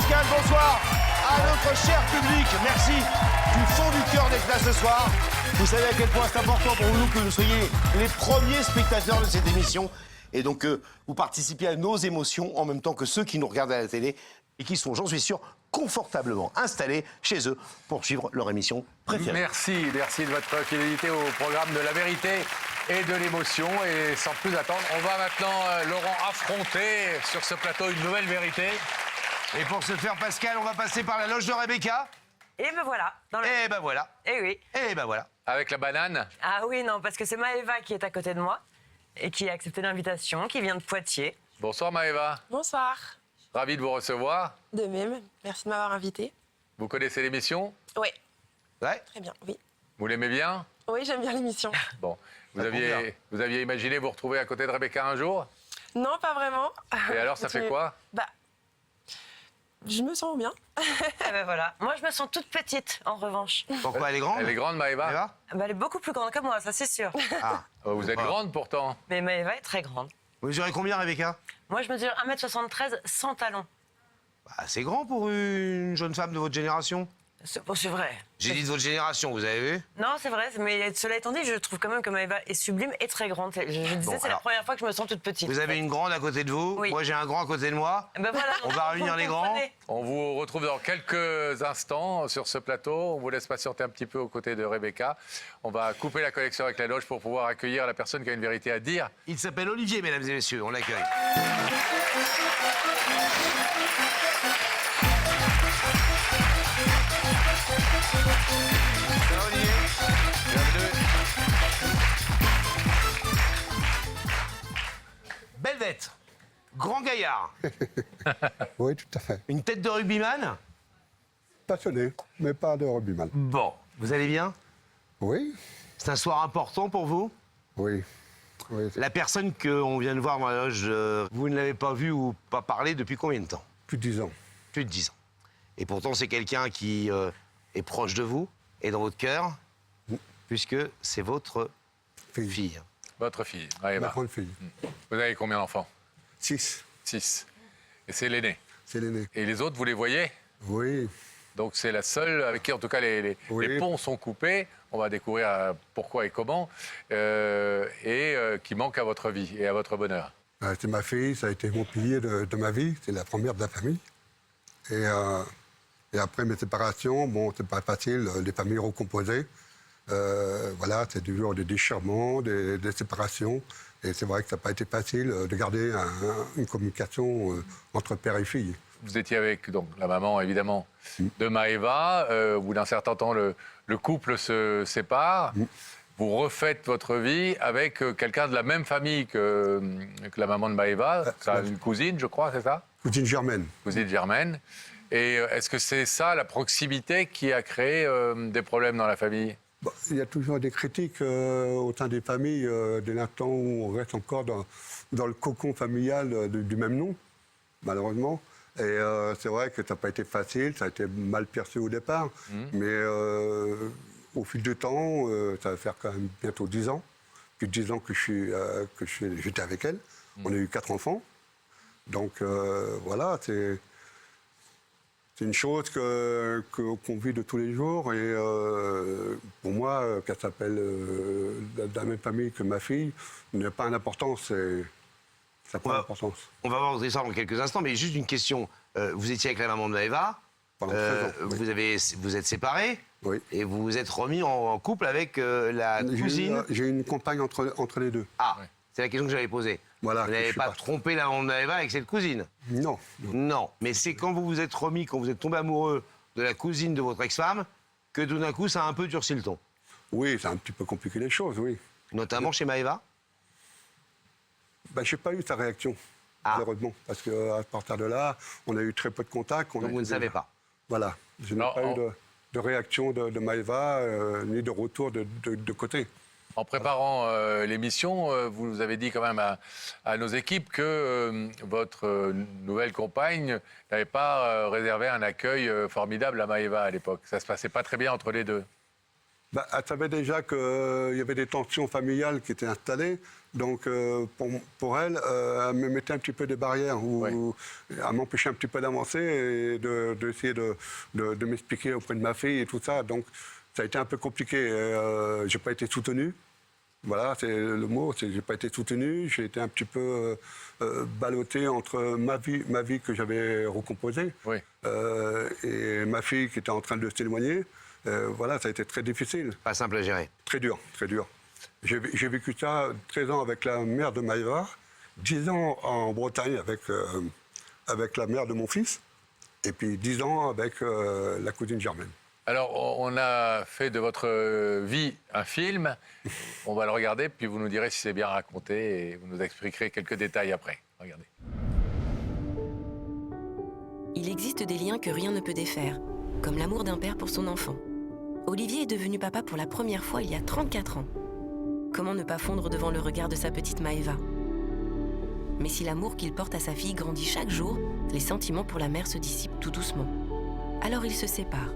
Pascal, bonsoir à notre cher public. Merci du fond du cœur d'être là ce soir. Vous savez à quel point c'est important pour nous que nous soyez les premiers spectateurs de cette émission. Et donc, vous participiez à nos émotions en même temps que ceux qui nous regardent à la télé et qui sont, j'en suis sûr, confortablement installés chez eux pour suivre leur émission préférée. Merci de votre fidélité au programme de la vérité et de l'émotion. Et sans plus attendre, on va maintenant, Laurent, affronter sur ce plateau une nouvelle vérité. Et pour ce faire, Pascal, on va passer par la loge de Rebecca. Et ben voilà. Et ben voilà. Et oui. Et ben voilà. Avec la banane. Ah oui, non, parce que c'est Maëva qui est à côté de moi et qui a accepté l'invitation, qui vient de Poitiers. Bonsoir Maëva. Bonsoir. Ravi de vous recevoir. De même, merci de m'avoir invité. Vous connaissez l'émission? Oui, Ouais. très bien, oui. Vous l'aimez bien? Oui, j'aime bien l'émission. Bon. Vous Ça tombe bien. aviez imaginé vous retrouver à côté de Rebecca un jour? Non, pas vraiment. Et alors, ça fait quoi? Bah, je me sens bien. Et ben voilà. Moi, je me sens toute petite, en revanche. Pourquoi elle est grande? Elle est grande, Maëva? Eva Ben, elle est beaucoup plus grande que moi, ça c'est sûr. Ah. Vous êtes Voilà. grande pourtant. Mais Maëva est très grande. Vous mesurez combien, Rebecca? Moi, je mesure 1m73 sans talons. Bah, c'est grand pour une jeune femme de votre génération. C'est vrai. J'ai dit de votre génération, vous avez vu? Non, c'est vrai, mais cela étant dit, je trouve quand même que Maëva est sublime et très grande. Je disais, Bon, c'est la alors, première fois que je me sens toute petite. Vous avez une grande à côté de vous, Oui. moi j'ai un grand à côté de moi. Ben voilà, On va réunir les grands. comprenez. On vous retrouve dans quelques instants sur ce plateau. On vous laisse patienter un petit peu aux côtés de Rebecca. On va couper la connexion avec la loge pour pouvoir accueillir la personne qui a une vérité à dire. Il s'appelle Olivier, mesdames et messieurs, on l'accueille. Salut, Olivier. Bienvenue. Belle bête, grand gaillard, Oui, tout à fait. une tête de rugbyman. Passionné, mais pas de rugbyman. Bon, vous allez bien? Oui, C'est un soir important pour vous? oui, oui. La personne qu'on vient de voir dans la loge, vous ne l'avez pas vue ou pas parlé depuis combien de temps? Plus de 10 ans. Plus de 10 ans. Et pourtant, c'est quelqu'un qui est proche de vous et dans votre cœur, puisque c'est votre fille. Votre fille, Ma Maëva. grande fille. Vous avez combien d'enfants? 6, 6. Et c'est l'aîné. c'est l'aîné. Et les autres, vous les voyez? Oui, Donc c'est la seule avec qui, en tout cas, les Oui. ponts sont coupés. On va découvrir pourquoi et comment. Qui manque à votre vie et à votre bonheur. c'est ma fille, ça a été mon pilier de ma vie, c'est la première de la famille. Et après mes séparations, bon, c'est pas facile, les familles recomposées. Voilà, c'est toujours des déchirements, des séparations. Et c'est vrai que ça n'a pas été facile de garder une communication entre père et fille. Vous étiez avec donc, la maman, évidemment, de Maëva. Au bout d'un certain temps, le couple se sépare. Vous refaites votre vie avec quelqu'un de la même famille que la maman de Maëva. Ça a une cousine, je crois, c'est ça? Cousine germaine. Cousine germaine. Et est-ce que c'est ça, la proximité, qui a créé des problèmes dans la famille? Bon, il y a toujours des critiques au sein des familles dès l'instant où on reste encore dans le cocon familial du même nom, malheureusement. Et c'est vrai que ça n'a pas été facile, ça a été mal perçu au départ. Mais au fil du temps, ça va faire quand même bientôt 10 ans. Plus de 10 ans que j'étais avec elle. On a eu 4 enfants. Donc voilà, c'est une chose qu'on vit de tous les jours. Et pour moi, qu'elle s'appelle de la même famille que ma fille, n'a pas d'importance. Ça n'a pas d'importance. On va voir ça dans quelques instants, mais juste une question. Vous étiez avec la maman de Maëva. Pendant 13 ans, oui. Vous êtes séparés. Oui. Et vous vous êtes remis en couple avec la cousine. J'ai une compagne entre les deux. Ah, Ouais. c'est la question que j'avais posée. Voilà, Vous que je n'avez suis pas parti. trompé la maman de Maëva avec cette cousine? Non. Non. Mais c'est quand vous vous êtes remis, quand vous êtes tombé amoureux de la cousine de votre ex-femme, que tout d'un coup, ça a un peu durci le ton. Oui, ça a un petit peu compliqué les choses, oui. Notamment chez Maëva. Ben, je n'ai pas eu sa réaction, Ah. malheureusement. Parce qu'à partir de là, on a eu très peu de contacts. Donc vous ne savez pas. Voilà. Je n'ai Non, pas eu de réaction de Maëva, ni de retour de côté. En préparant l'émission, vous avez dit quand même à nos équipes que votre nouvelle compagne n'avait pas réservé un accueil formidable à Maëva à l'époque. Ça se passait pas très bien entre les deux. Bah, elle savait déjà qu'il y avait des tensions familiales qui étaient installées. Donc, pour elle, elle me mettait un petit peu des barrières, ou elle m'empêchait un petit peu d'avancer et d'essayer de m'expliquer auprès de ma fille et tout ça. Donc, ça a été un peu compliqué. Je n'ai pas été soutenu. Voilà, c'est le mot, c'est que j'ai pas été soutenu. J'ai été un petit peu ballotté entre ma vie que j'avais recomposée et ma fille qui était en train de s'éloigner. Voilà, ça a été très difficile. Pas simple à gérer. Très dur, très dur. J'ai vécu ça 13 ans avec la mère de Maëva, 10 ans en Bretagne avec la mère de mon fils, et puis 10 ans avec la cousine Germaine. Alors, on a fait de votre vie un film. On va le regarder, puis vous nous direz si c'est bien raconté et vous nous expliquerez quelques détails après. Regardez. Il existe des liens que rien ne peut défaire, comme l'amour d'un père pour son enfant. Olivier est devenu papa pour la première fois il y a 34 ans. Comment ne pas fondre devant le regard de sa petite Maëva? Mais si l'amour qu'il porte à sa fille grandit chaque jour, les sentiments pour la mère se dissipent tout doucement. Alors ils se séparent.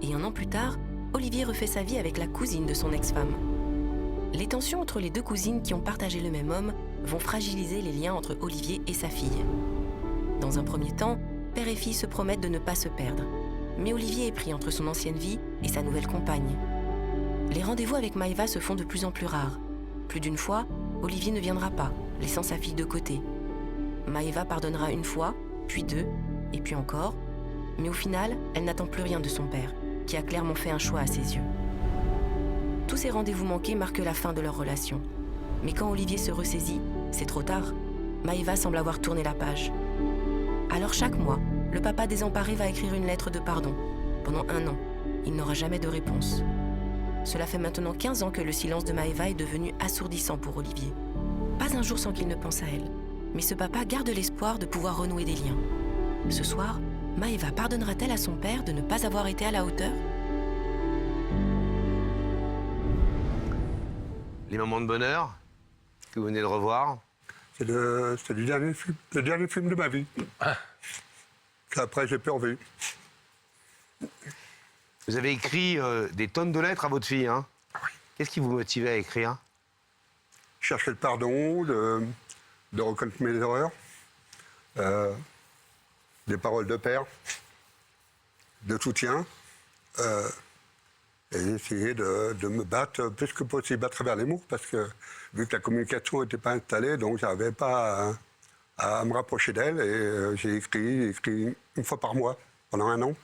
Et un an plus tard, Olivier refait sa vie avec la cousine de son ex-femme. Les tensions entre les deux cousines qui ont partagé le même homme vont fragiliser les liens entre Olivier et sa fille. Dans un premier temps, père et fille se promettent de ne pas se perdre. Mais Olivier est pris entre son ancienne vie et sa nouvelle compagne. Les rendez-vous avec Maëva se font de plus en plus rares. Plus d'une fois, Olivier ne viendra pas, laissant sa fille de côté. Maëva pardonnera une fois, puis deux, et puis encore. Mais au final, elle n'attend plus rien de son père, qui a clairement fait un choix à ses yeux. Tous ces rendez-vous manqués marquent la fin de leur relation. Mais quand Olivier se ressaisit, c'est trop tard. Maëva semble avoir tourné la page. Alors chaque mois, le papa désemparé va écrire une lettre de pardon. Pendant 1 an, il n'aura jamais de réponse. Cela fait maintenant 15 ans que le silence de Maëva est devenu assourdissant pour Olivier. Pas un jour sans qu'il ne pense à elle. Mais ce papa garde l'espoir de pouvoir renouer des liens. Ce soir, Maëva pardonnera-t-elle à son père de ne pas avoir été à la hauteur? Les moments de bonheur que vous venez de revoir. C'est le dernier film de ma vie. Après, j'ai plus revu. Vous avez écrit des tonnes de lettres à votre fille, hein? Qu'est-ce qui vous motivait à écrire? Chercher le pardon, de reconnaître mes erreurs, des paroles de père, de soutien, et essayer de me battre plus que possible à travers les mots, parce que vu que la communication n'était pas installée, donc je n'avais pas à me rapprocher d'elle, et j'ai écrit une fois par mois pendant 1 an.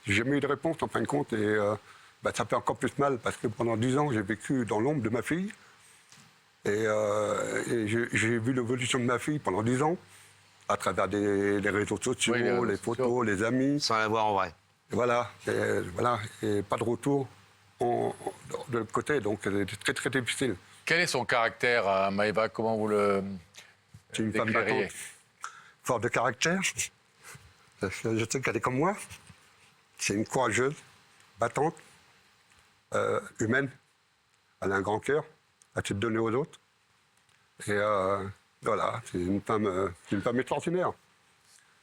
J'ai jamais eu de réponse en fin de compte, et ça fait encore plus mal, parce que pendant 10 ans, j'ai vécu dans l'ombre de ma fille, et j'ai vu l'évolution de ma fille pendant 10 ans, à travers les réseaux sociaux, les photos, les amis. Sans la voir en vrai. Voilà, et pas de retour de l'autre côté, donc c'était très très difficile. Quel est son caractère à Maëva? Comment vous le C'est une femme battante, forte de caractère. Je sais qu'elle est comme moi. C'est une courageuse, battante, humaine. Elle a un grand cœur, elle sait donner aux autres. Et voilà, c'est une femme extraordinaire.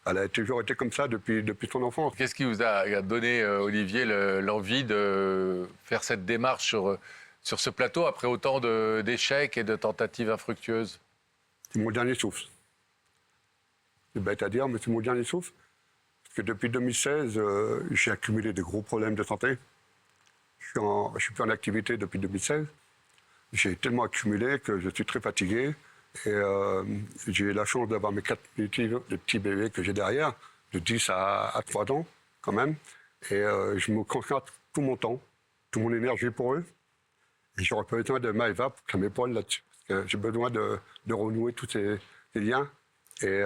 Elle a toujours été comme ça depuis son enfance. Qu'est-ce qui vous a donné, Olivier, l'envie de faire cette démarche sur ce plateau après autant d'échecs et de tentatives infructueuses? C'est mon dernier souffle. C'est bête à dire, mais c'est mon dernier souffle. Parce que depuis 2016, j'ai accumulé de gros problèmes de santé. Je suis plus en activité depuis 2016. J'ai tellement accumulé que je suis très fatigué. Et j'ai eu la chance d'avoir mes 4 petits bébés que j'ai derrière, de 10 à 3 ans quand même. Et je me consacre tout mon temps, toute mon énergie pour eux. Et j'aurais besoin de Maëva pour que ça m'épaule là-dessus. Parce que j'ai besoin de renouer tous ces liens. Et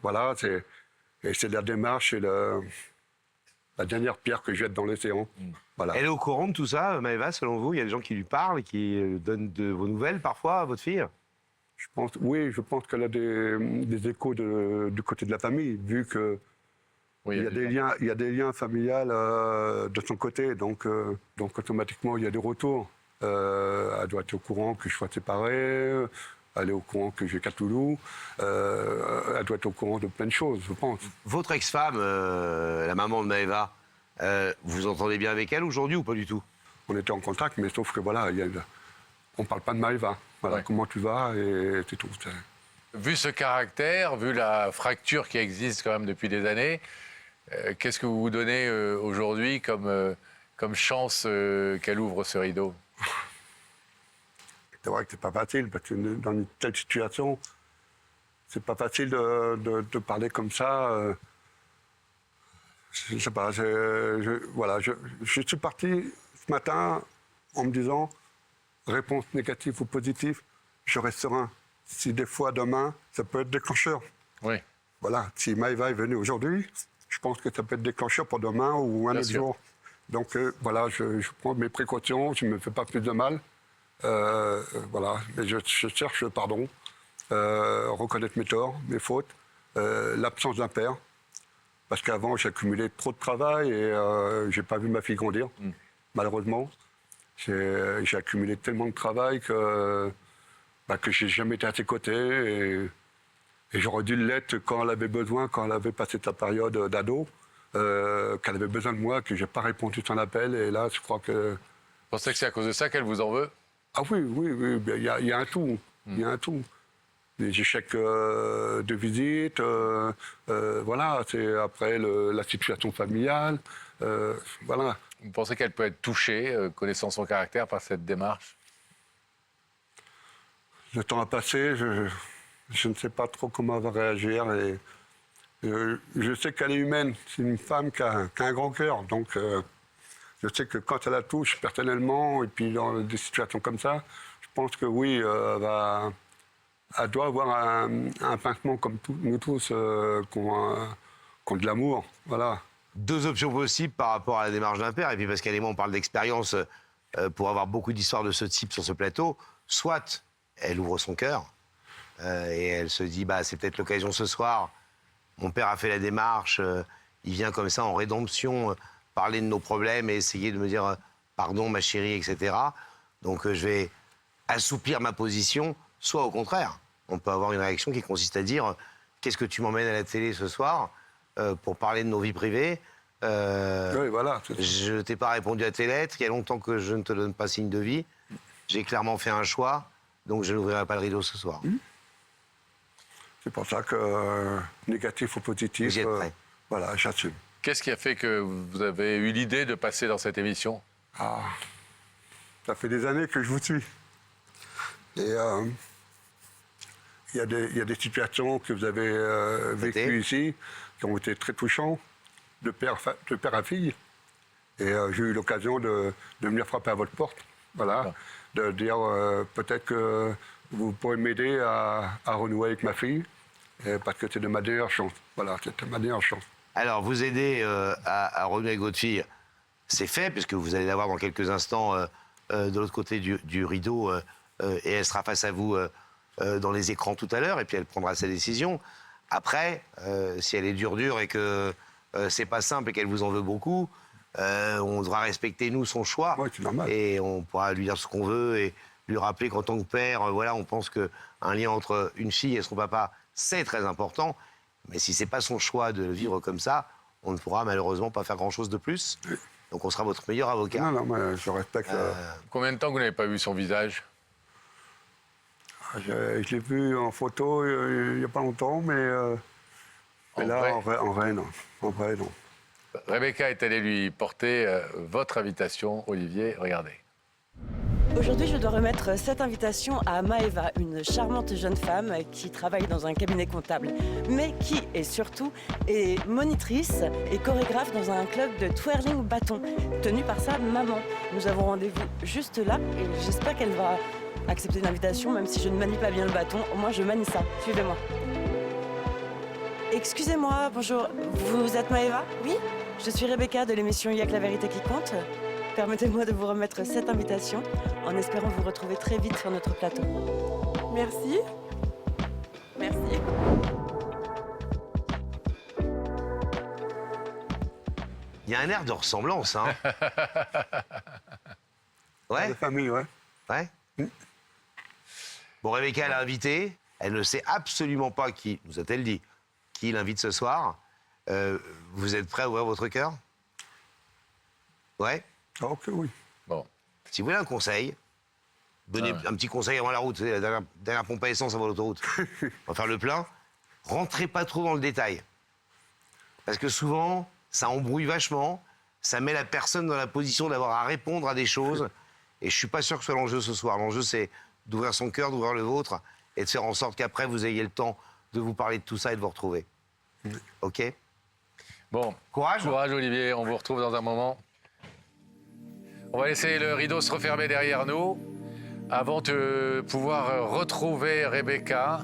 voilà, c'est la démarche et la dernière pierre que je jette dans l'océan. Voilà. Elle est au courant de tout ça, Maëva, selon vous? Il y a des gens qui lui parlent et qui donnent de vos nouvelles parfois à votre fille? Je pense qu'elle a des échos du côté de la famille, vu que il y a des liens familiales de son côté, donc automatiquement il y a des retours. Elle doit être au courant que je sois séparé, elle est au courant que j'ai Cthulhu, elle doit être au courant de plein de choses, je pense. Votre ex-femme, la maman de Maëva, vous entendez bien avec elle aujourd'hui ou pas du tout? On était en contact, mais sauf que voilà, on ne parle pas de Maëva. Voilà, Ouais. comment tu vas et c'est tout. Vu ce caractère, vu la fracture qui existe quand même depuis des années, qu'est-ce que vous vous donnez aujourd'hui comme chance qu'elle ouvre ce rideau? C'est vrai que c'est pas facile, parce que dans une telle situation, c'est pas facile de parler comme ça. Je sais pas, voilà, je suis parti ce matin en me disant, réponse négative ou positive, je reste serein. Si des fois demain, ça peut être déclencheur. Oui, Voilà, si Maëva est venue aujourd'hui, je pense que ça peut être déclencheur pour demain ou un Bien autre sûr. jour. Donc voilà, je prends mes précautions, je ne me fais pas plus de mal. Voilà, mais je cherche le pardon, reconnaître mes torts, mes fautes, l'absence d'un père. Parce qu'avant, j'accumulais trop de travail et je n'ai pas vu ma fille grandir, malheureusement. J'ai accumulé tellement de travail que je n'ai jamais été à ses côtés. Et j'aurais dû l'être quand elle avait besoin, quand elle avait passé sa période d'ado, qu'elle avait besoin de moi, que je n'ai pas répondu à son appel. Et là, je crois que... vous pensez que c'est à cause de ça qu'elle vous en veut? Ah oui, il y a un tout. Il y a un tout. Les échecs de visite, voilà, c'est après la situation familiale, voilà. Vous pensez qu'elle peut être touchée, connaissant son caractère, par cette démarche? Le temps a passé, je ne sais pas trop comment elle va réagir. Et, je sais qu'elle est humaine, c'est une femme qui a un grand cœur, donc je sais que quand elle la touche personnellement, et puis dans des situations comme ça, je pense que oui, elle doit avoir un pincement comme nous tous, qui ont de l'amour, voilà. Deux options possibles par rapport à la démarche d'un père, et puis parce qu'elle et moi, on parle d'expérience pour avoir beaucoup d'histoires de ce type sur ce plateau. Soit elle ouvre son cœur et elle se dit, c'est peut-être l'occasion ce soir. Mon père a fait la démarche, il vient comme ça en rédemption parler de nos problèmes et essayer de me dire pardon ma chérie, etc. Donc je vais assouplir ma position. Soit au contraire, on peut avoir une réaction qui consiste à dire qu'est-ce que tu m'emmènes à la télé ce soir pour parler de nos vies privées. Oui, voilà. Je ne t'ai pas répondu à tes lettres, il y a longtemps que je ne te donne pas signe de vie. J'ai clairement fait un choix, donc je n'ouvrirai pas le rideau ce soir. C'est pour ça que négatif ou positif, Vous y êtes prêt. voilà, j'assume. Qu'est-ce qui a fait que vous avez eu l'idée de passer dans cette émission? Ah, ça fait des années que je vous suis. Et il y a des situations que vous avez vécues ici qui ont été très touchantes, de père à fille. Et j'ai eu l'occasion de venir frapper à votre porte, voilà, de dire peut-être que vous pourrez m'aider à renouer avec ma fille, parce que c'est de ma dernière chance. Voilà, c'était ma dernière chance. Alors, vous aider à renouer avec votre fille, c'est fait, puisque vous allez la voir dans quelques instants de l'autre côté du rideau, et elle sera face à vous dans les écrans tout à l'heure, et puis elle prendra sa décision. Après, si elle est dure et que c'est pas simple et qu'elle vous en veut beaucoup, on devra respecter, nous, son choix. Ouais, c'est normal. Et on pourra lui dire ce qu'on veut et lui rappeler qu'en tant que père, voilà, on pense qu'un lien entre une fille et son papa, c'est très important. Mais si c'est pas son choix de le vivre comme ça, on ne pourra malheureusement pas faire grand-chose de plus. Donc on sera votre meilleur avocat. Non, moi, je respecte. Combien de temps que vous n'avez pas vu son visage? Je l'ai vu en photo il n'y a pas longtemps, mais En là, vrai en vrai, non. En vrai, non. Rebecca est allée lui porter votre invitation, Olivier, regardez. Aujourd'hui, je dois remettre cette invitation à Maëva, une charmante jeune femme qui travaille dans un cabinet comptable, mais qui est surtout monitrice et chorégraphe dans un club de twirling bâton, tenu par sa maman. Nous avons rendez-vous juste là et j'espère qu'elle va accepter l'invitation, même si je ne manie pas bien le bâton. Au moins, je manie ça. Suivez-moi. Excusez-moi, bonjour. Vous êtes Maëva? Oui. Je suis Rebecca de l'émission Il y a que la vérité qui compte. Permettez-moi de vous remettre cette invitation en espérant vous retrouver très vite sur notre plateau. Merci. Merci. Il y a un air de ressemblance, hein. Ouais. De famille, ouais. Ouais. Bon, Rebecca l'a invitée. Elle ne sait absolument pas qui, nous a-t-elle dit, qui l'invite ce soir. Vous êtes prêts à ouvrir votre cœur? Ouais. Ah, ok, oui. Bon, Si vous voulez un conseil, donner un petit conseil avant la route. C'est la dernière pompe à essence avant l'autoroute. On va faire le plein. Rentrez pas trop dans le détail. Parce que souvent, ça embrouille vachement. Ça met la personne dans la position d'avoir à répondre à des choses. Et je suis pas sûr que ce soit l'enjeu ce soir. L'enjeu, c'est d'ouvrir son cœur, d'ouvrir le vôtre et de faire en sorte qu'après, vous ayez le temps de vous parler de tout ça et de vous retrouver. OK? Bon, Courage. Courage, Olivier. On vous retrouve dans un moment. On va laisser le rideau se refermer derrière nous avant de pouvoir retrouver Rebecca.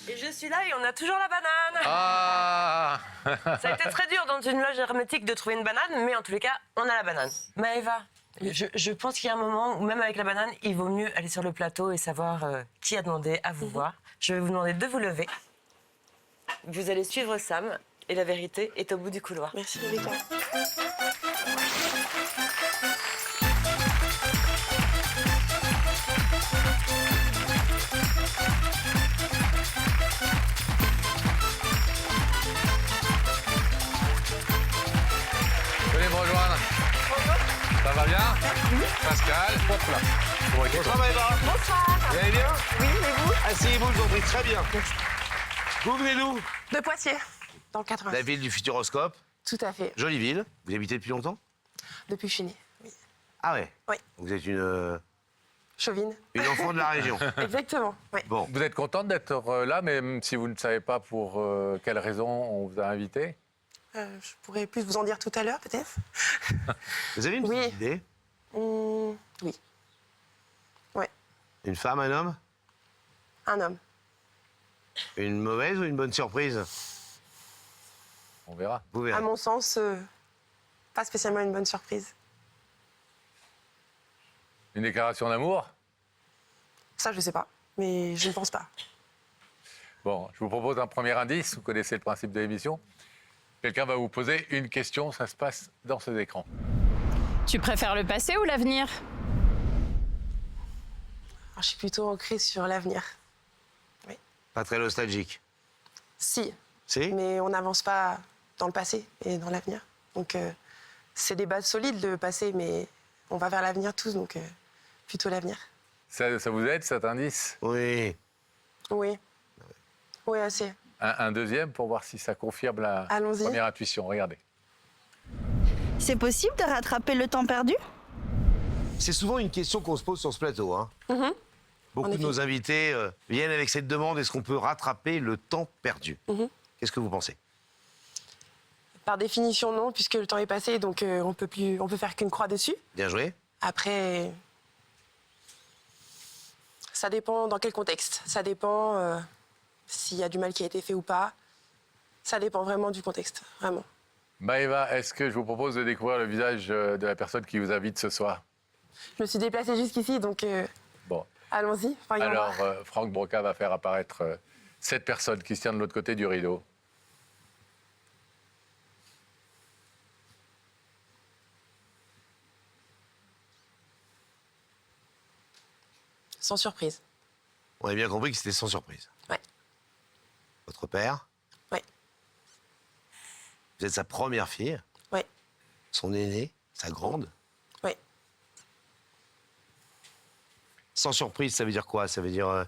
Et je suis là et on a toujours la banane. Ah Ça a été très dur dans une loge hermétique de trouver une banane, mais en tous les cas, on a la banane. Maëva, je pense qu'il y a un moment où même avec la banane, il vaut mieux aller sur le plateau et savoir qui a demandé à vous voir. Je vais vous demander de vous lever. Vous allez suivre Sam et la vérité est au bout du couloir. Merci, Rebecca. Venez me rejoindre. Ça va bien Pascal, hop là. Bonsoir Maëva. Bonsoir. Vous allez bien? Oui, et vous? Asseyez-vous, je vous en prie, très bien. Vous venez d'où? De Poitiers, dans le 80. La ville du Futuroscope. Tout à fait. Jolie ville. Vous y habitez depuis longtemps? Depuis que je suis née. Oui. Ah ouais? Oui. Vous êtes une Chauvine. enfant de la région. Exactement. Oui. Bon. Vous êtes contente d'être là, même si vous ne savez pas pour quelle raison on vous a invité? Je pourrais plus vous en dire tout à l'heure, peut-être. Vous avez une Oui. petite idée? Oui. Ouais. Une femme, un homme? Un homme. Une mauvaise ou une bonne surprise? On verra. Vous verrez. À mon sens, pas spécialement une bonne surprise. Une déclaration d'amour? Ça, je sais pas. Mais je ne pense pas. Bon, je vous propose un premier indice. Vous connaissez le principe de l'émission. Quelqu'un va vous poser une question. Ça se passe dans ces écrans. Tu préfères le passé ou l'avenir? Alors, je suis plutôt ancrée sur l'avenir. Pas très nostalgique. Si, Si? mais on n'avance pas dans le passé et dans l'avenir. Donc, c'est des bases solides, le passé, mais on va vers l'avenir tous, donc plutôt l'avenir. Ça vous aide, cet indice? Oui. Oui. Oui, assez. Un deuxième pour voir si ça confirme la Allons-y. première intuition. Regardez. C'est possible de rattraper le temps perdu? C'est souvent une question qu'on se pose sur ce plateau. Hein. Beaucoup En de effet. nos invités viennent avec cette demande, est-ce qu'on peut rattraper le temps perdu? Qu'est-ce que vous pensez? Par définition, non, puisque le temps est passé, donc on peut faire qu'une croix dessus. Bien joué. Après, ça dépend dans quel contexte. Ça dépend s'il y a du mal qui a été fait ou pas. Ça dépend vraiment du contexte, vraiment. Maëva, est-ce que je vous propose de découvrir le visage de la personne qui vous invite ce soir? Je me suis déplacée jusqu'ici, donc Bon. allons-y. Voyons Alors, voir. Franck Broca va faire apparaître cette personne qui se tient de l'autre côté du rideau. Sans surprise. On a bien compris que c'était sans surprise. Ouais. Votre père? Ouais. Vous êtes sa première fille? Ouais. Son aînée? Sa grande? Ouais. Sans surprise, ça veut dire quoi? Ça veut dire...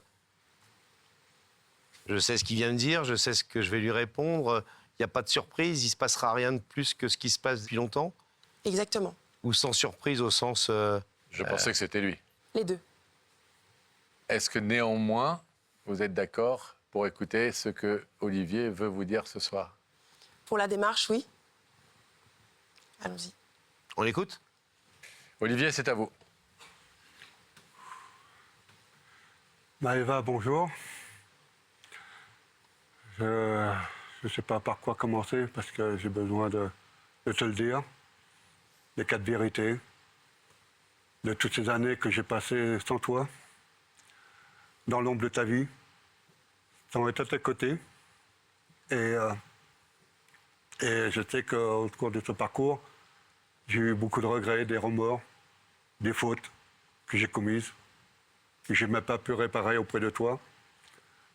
je sais ce qu'il vient de dire, je sais ce que je vais lui répondre. Il n'y a pas de surprise, il ne se passera rien de plus que ce qui se passe depuis longtemps? Exactement. Ou sans surprise au sens... Je pensais que c'était lui. Les deux. Est-ce que néanmoins, vous êtes d'accord pour écouter ce que Olivier veut vous dire ce soir? Pour la démarche, oui. Allons-y. On écoute? Olivier, c'est à vous. Maëva, bonjour. Je ne sais pas par quoi commencer parce que j'ai besoin de te le dire. Les 4 vérités de toutes ces années que j'ai passées sans toi, dans l'ombre de ta vie, sans être à tes côtés. Et je sais qu'au cours de ce parcours, j'ai eu beaucoup de regrets, des remords, des fautes que j'ai commises, que je n'ai même pas pu réparer auprès de toi,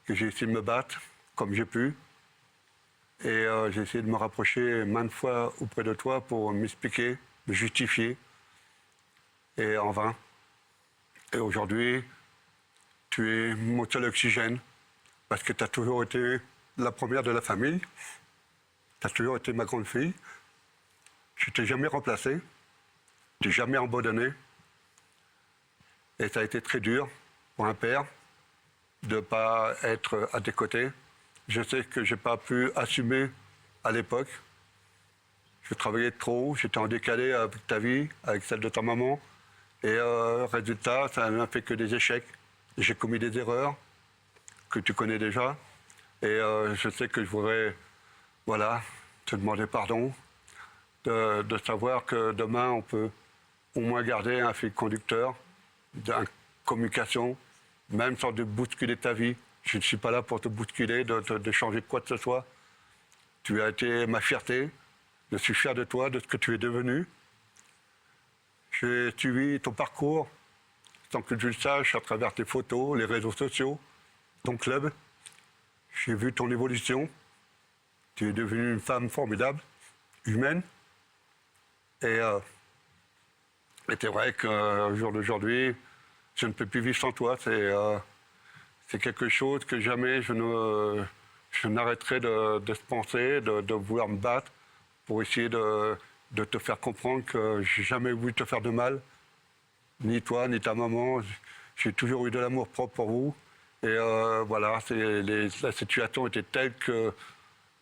que j'ai essayé de me battre comme j'ai pu. Et j'ai essayé de me rapprocher maintes fois auprès de toi pour m'expliquer, me justifier. Et en vain. Et aujourd'hui, tu es mon seul oxygène, parce que tu as toujours été la première de la famille. Tu as toujours été ma grande fille. Je t'ai jamais remplacé. Je t'ai jamais abandonné. Et ça a été très dur pour un père de ne pas être à tes côtés. Je sais que je n'ai pas pu assumer à l'époque. Je travaillais trop, j'étais en décalé avec ta vie, avec celle de ta maman. Et résultat, ça n'a fait que des échecs. J'ai commis des erreurs que tu connais déjà. Et je sais que je voudrais, voilà, te demander pardon, de savoir que demain, on peut au moins garder un fil conducteur, une communication, même sans te bousculer ta vie. Je ne suis pas là pour te bousculer, de changer quoi que ce soit. Tu as été ma fierté. Je suis fier de toi, de ce que tu es devenu. J'ai suivi ton parcours, sans que tu le saches, à travers tes photos, les réseaux sociaux, ton club. J'ai vu ton évolution. Tu es devenue une femme formidable, humaine. Et c'est vrai qu'au jour d'aujourd'hui, je ne peux plus vivre sans toi. C'est quelque chose que jamais je n'arrêterai de se penser, de vouloir me battre pour essayer de te faire comprendre que j'ai jamais voulu te faire de mal. Ni toi, ni ta maman. J'ai toujours eu de l'amour propre pour vous. Et voilà, la situation était telle que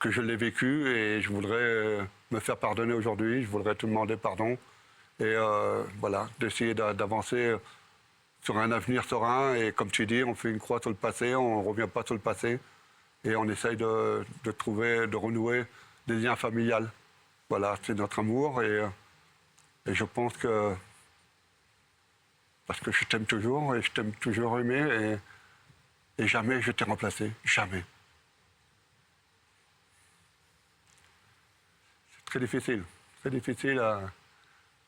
je l'ai vécue et je voudrais me faire pardonner aujourd'hui. Je voudrais te demander pardon. Et voilà, d'essayer d'avancer sur un avenir serein. Et comme tu dis, on fait une croix sur le passé, on ne revient pas sur le passé. Et on essaye de trouver, de renouer des liens familiales. Voilà, c'est notre amour et je pense que... Parce que je t'aime toujours et je t'aime toujours aimé et jamais je t'ai remplacé, jamais. C'est très difficile, très difficile.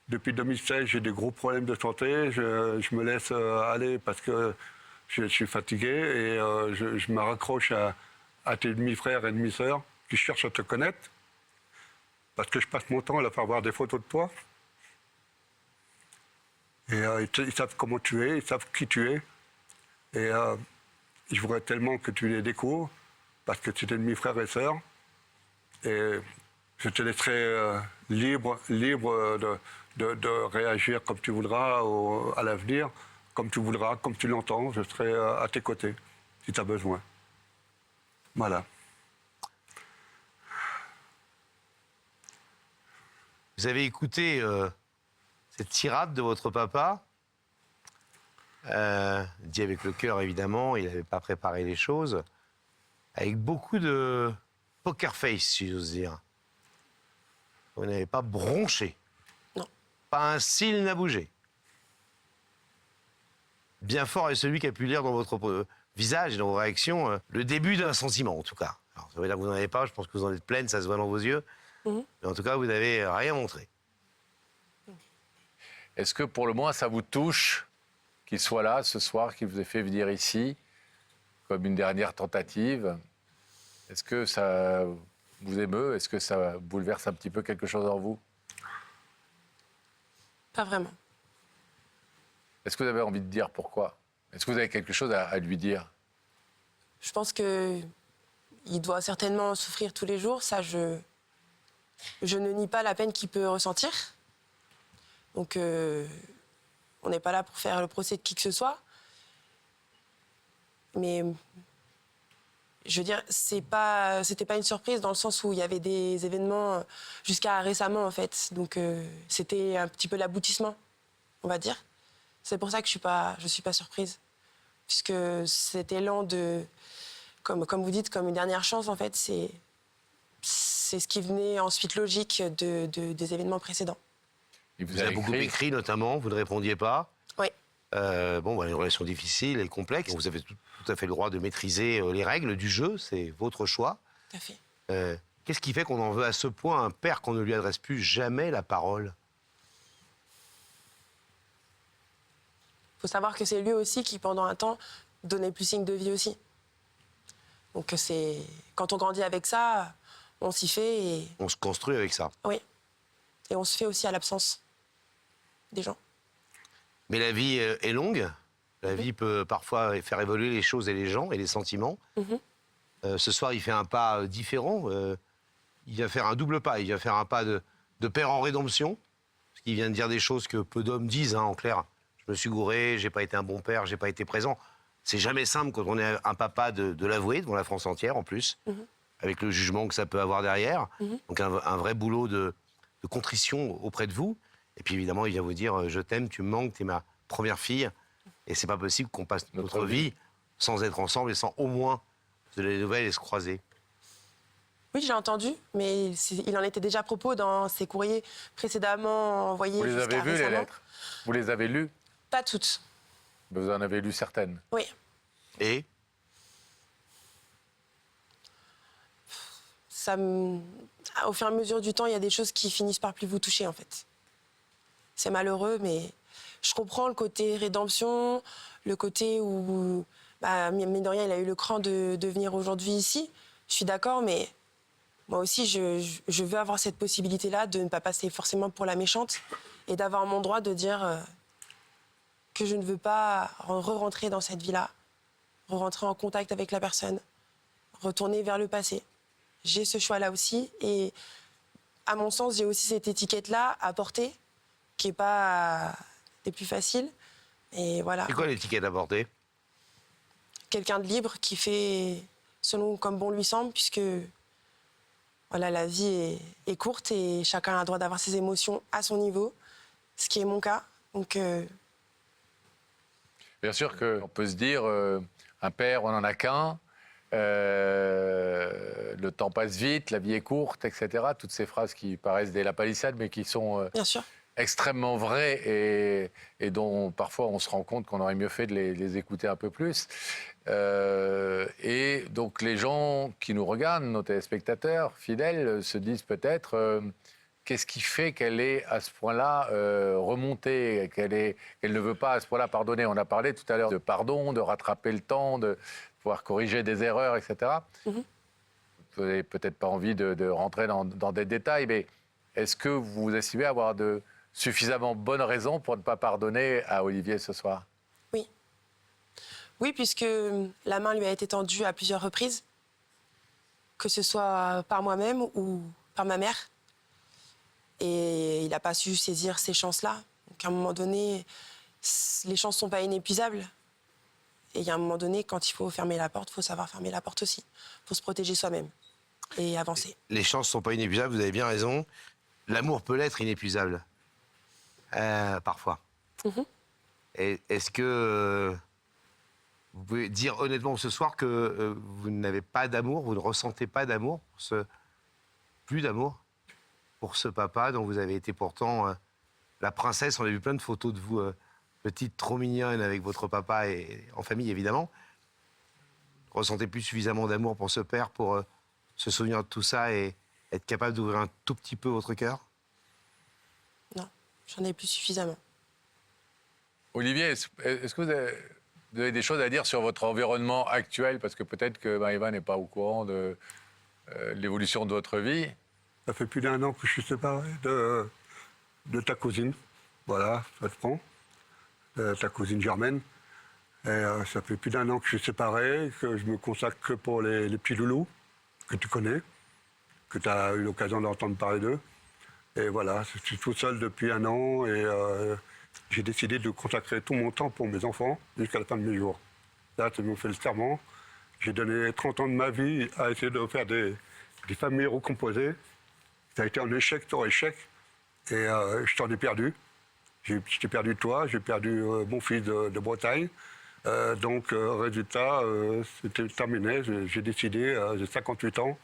Depuis 2016, j'ai des gros problèmes de santé, je me laisse aller parce que je suis fatigué et je me raccroche à tes demi-frères et demi-sœurs qui cherchent à te connaître. Parce que je passe mon temps à leur faire voir des photos de toi. Et ils savent comment tu es, ils savent qui tu es. Et je voudrais tellement que tu les découvres, parce que tu es demi-frères et sœurs. Et je te laisserai libre de réagir comme tu voudras à l'avenir, comme tu voudras, comme tu l'entends. Je serai à tes côtés, si tu as besoin. Voilà. Vous avez écouté cette tirade de votre papa, dit avec le cœur évidemment, il n'avait pas préparé les choses, avec beaucoup de poker face, si j'ose dire. Vous n'avez pas bronché. Non. Pas un cil n'a bougé. Bien fort est celui qui a pu lire dans votre visage et dans vos réactions le début d'un sentiment, en tout cas. Alors, ça veut dire que vous n'en avez pas, je pense que vous en êtes pleine, ça se voit dans vos yeux. Mais en tout cas, vous n'avez rien montré. Est-ce que pour le moins ça vous touche qu'il soit là ce soir, qu'il vous ait fait venir ici, comme une dernière tentative? Est-ce que ça vous émeut? Est-ce que ça bouleverse un petit peu quelque chose en vous? Pas vraiment. Est-ce que vous avez envie de dire pourquoi? Est-ce que vous avez quelque chose à lui dire? Je pense qu'il doit certainement souffrir tous les jours. Ça, je ne nie pas la peine qu'il peut ressentir. Donc, on n'est pas là pour faire le procès de qui que ce soit. Mais, je veux dire, c'était pas une surprise dans le sens où il y avait des événements jusqu'à récemment, en fait. Donc, c'était un petit peu l'aboutissement, on va dire. C'est pour ça que je suis pas surprise. Puisque cet élan de, comme vous dites, comme une dernière chance, en fait, c'est ce qui venait ensuite logique des événements précédents. Il vous a beaucoup écrit, notamment, vous ne répondiez pas. Oui. Bon, une relation difficile et complexe. Vous avez tout à fait le droit de maîtriser les règles du jeu, c'est votre choix. Tout à fait. Qu'est-ce qui fait qu'on en veut à ce point un père qu'on ne lui adresse plus jamais la parole? Il faut savoir que c'est lui aussi qui, pendant un temps, donnait plus signe de vie aussi. Donc quand on grandit avec ça, on s'y fait et... On se construit avec ça. Oui. Et on se fait aussi à l'absence des gens. Mais la vie est longue. La vie peut parfois faire évoluer les choses et les gens et les sentiments. Ce soir, il fait un pas différent. Il va faire un double pas. Il va faire un pas de père en rédemption. Parce qu'il vient de dire des choses que peu d'hommes disent, hein, en clair. Je me suis gouré, j'ai pas été un bon père, j'ai pas été présent. C'est jamais simple quand on est un papa de l'avouer devant la France entière, en plus, avec le jugement que ça peut avoir derrière. Donc un vrai boulot de contrition auprès de vous. Et puis évidemment, il vient vous dire « Je t'aime, tu me manques, tu es ma première fille. » Et c'est pas possible qu'on passe notre vie sans être ensemble et sans au moins se donner des nouvelles et se croiser. Oui, j'ai entendu, mais il en était déjà propos dans ses courriers précédemment envoyés. Vous les avez vus, les récemment. lettres? Vous les avez lues? Pas toutes. Vous en avez lu certaines. Oui. Et au fur et à mesure du temps, il y a des choses qui finissent par plus vous toucher, en fait. C'est malheureux, mais je comprends le côté rédemption, le côté où, mine de rien, il a eu le cran de venir aujourd'hui ici. Je suis d'accord, mais moi aussi, je veux avoir cette possibilité-là de ne pas passer forcément pour la méchante et d'avoir mon droit de dire que je ne veux pas re-rentrer dans cette vie-là, re-rentrer en contact avec la personne, retourner vers le passé. J'ai ce choix-là aussi et à mon sens, j'ai aussi cette étiquette-là à porter qui n'est pas des plus faciles. Et voilà. c'est quoi l'étiquette à porter? Quelqu'un de libre qui fait selon comme bon lui semble, puisque voilà, la vie est courte et chacun a le droit d'avoir ses émotions à son niveau, ce qui est mon cas. Donc, Bien sûr qu'on peut se dire, un père, on n'en a qu'un, le temps passe vite, la vie est courte, etc. Toutes ces phrases qui paraissent des lapalissades, mais qui sont bien sûr. extrêmement vraies et dont parfois on se rend compte qu'on aurait mieux fait de les écouter un peu plus. Et donc les gens qui nous regardent, nos téléspectateurs fidèles, se disent peut-être qu'est-ce qui fait qu'elle est à ce point-là remontée, qu'elle ne veut pas à ce point-là pardonner. On a parlé tout à l'heure de pardon, de rattraper le temps, de pouvoir corriger des erreurs, etc. Vous n'avez peut-être pas envie de rentrer dans des détails, mais est-ce que vous estimez avoir de suffisamment bonnes raisons pour ne pas pardonner à Olivier ce soir? Oui, puisque la main lui a été tendue à plusieurs reprises, que ce soit par moi-même ou par ma mère. Et il n'a pas su saisir ces chances-là. Donc à un moment donné, les chances ne sont pas inépuisables. Et il y a un moment donné, quand il faut fermer la porte, il faut savoir fermer la porte aussi. Il faut se protéger soi-même et avancer. Les chances ne sont pas inépuisables, vous avez bien raison. L'amour peut l'être inépuisable. Parfois. Et est-ce que vous pouvez dire honnêtement ce soir que vous n'avez pas d'amour, vous ne ressentez pas d'amour, plus d'amour pour ce papa dont vous avez été pourtant la princesse? On a vu plein de photos de vous, petite, trop mignonne avec votre papa et en famille évidemment. Ressentez plus suffisamment d'amour pour ce père pour se souvenir de tout ça et être capable d'ouvrir un tout petit peu votre cœur? Non, j'en ai plus suffisamment. Olivier, est-ce que vous avez des choses à dire sur votre environnement actuel? Parce que peut-être que Maëva n'est pas au courant de l'évolution de votre vie. Ça fait plus d'1 an que je suis séparé de ta cousine. Voilà, ça te prend. Ta cousine Germaine. Et ça fait plus d'1 an que je suis séparé, que je me consacre que pour les petits loulous que tu connais, que tu as eu l'occasion d'entendre parler d'eux. Et voilà, je suis tout seul depuis 1 an et j'ai décidé de consacrer tout mon temps pour mes enfants jusqu'à la fin de mes jours. Là, je me fais le serment. J'ai donné 30 ans de ma vie à essayer de faire des familles recomposées. Ça a été un échec sur échec et je t'en ai perdu. Je t'ai perdu toi, j'ai perdu mon fils de Bretagne. Donc, résultat, c'était terminé. J'ai décidé, j'ai 58 ans,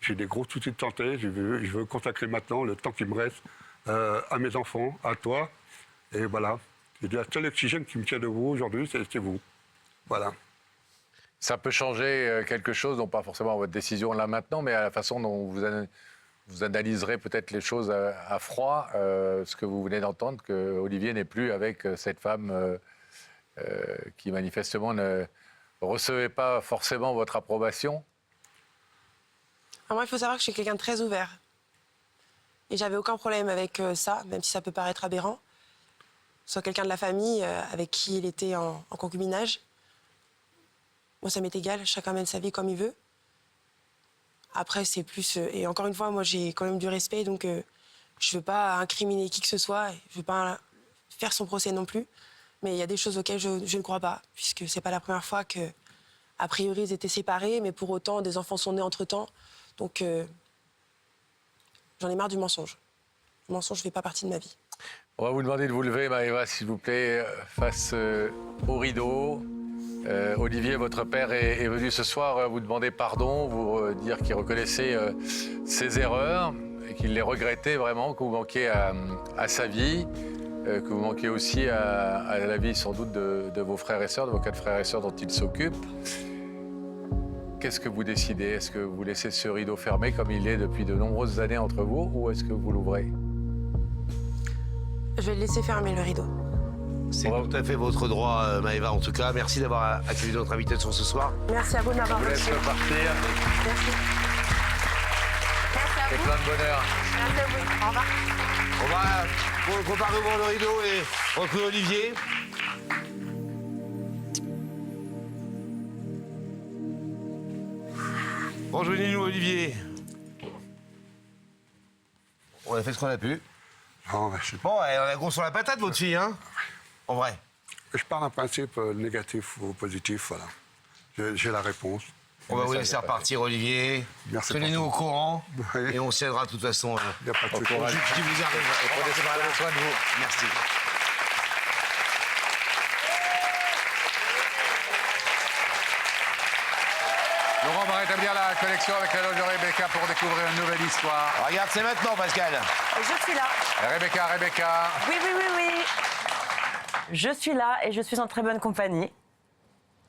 j'ai des gros soucis de santé. Je veux consacrer maintenant le temps qui me reste à mes enfants, à toi. Et voilà. Et le seul oxygène qui me tient debout aujourd'hui, c'est vous. Voilà. Ça peut changer quelque chose, non pas forcément à votre décision là maintenant, mais à la façon dont vous analyserez peut-être les choses à froid, ce que vous venez d'entendre, que Olivier n'est plus avec cette femme qui manifestement ne recevait pas forcément votre approbation. Alors moi, il faut savoir que je suis quelqu'un de très ouvert. Et j'avais aucun problème avec ça, même si ça peut paraître aberrant. soit quelqu'un de la famille avec qui il était en concubinage. Moi, ça m'est égal, chacun mène sa vie comme il veut. Après, c'est plus... et encore une fois, moi, j'ai quand même du respect, donc je veux pas incriminer qui que ce soit, je veux pas faire son procès non plus. Mais il y a des choses auxquelles je ne crois pas, puisque c'est pas la première fois que, a priori, ils étaient séparés, mais pour autant, des enfants sont nés entre-temps. Donc, j'en ai marre du mensonge. Le mensonge ne fait pas partie de ma vie. On va vous demander de vous lever, Maëva, s'il vous plaît, face au rideau. Olivier, votre père, est venu ce soir vous demander pardon, vous dire qu'il reconnaissait ses erreurs et qu'il les regrettait vraiment, que vous manquiez à sa vie, que vous manquiez aussi à la vie sans doute de vos frères et sœurs, de vos 4 frères et sœurs dont il s'occupe. Qu'est-ce que vous décidez? Est-ce que vous laissez ce rideau fermé comme il est depuis de nombreuses années entre vous ou est-ce que vous l'ouvrez? Je vais le laisser fermer, le rideau. C'est tout à fait votre droit, Maëva, en tout cas. Merci d'avoir accueilli notre invitation ce soir. Merci à vous de m'avoir Je vous laisse reçu. partir Merci. et plein de bonheur. Merci à vous. Au revoir. On va préparer ouvrir le rideau et retrouver Olivier. Rejoignez-nous, Olivier. On a fait ce qu'on a pu. Non, je sais pas. Bon, elle en a gros sur la patate, votre fille, hein? En vrai. Je pars d'un principe négatif ou positif, voilà. J'ai la réponse. On va vous laisser repartir, Olivier. Merci Tenez-nous au courant. Oui. Et on s'aidera de toute façon. Il n'y a pas de souci. Ce qui vous arrive. Prenez soin de vous. Merci. Laurent va rétablir la connexion avec la loge de Rebecca pour découvrir une nouvelle histoire. Regarde, c'est maintenant, Pascal. Je suis là. Rebecca. Oui. Je suis là et je suis en très bonne compagnie.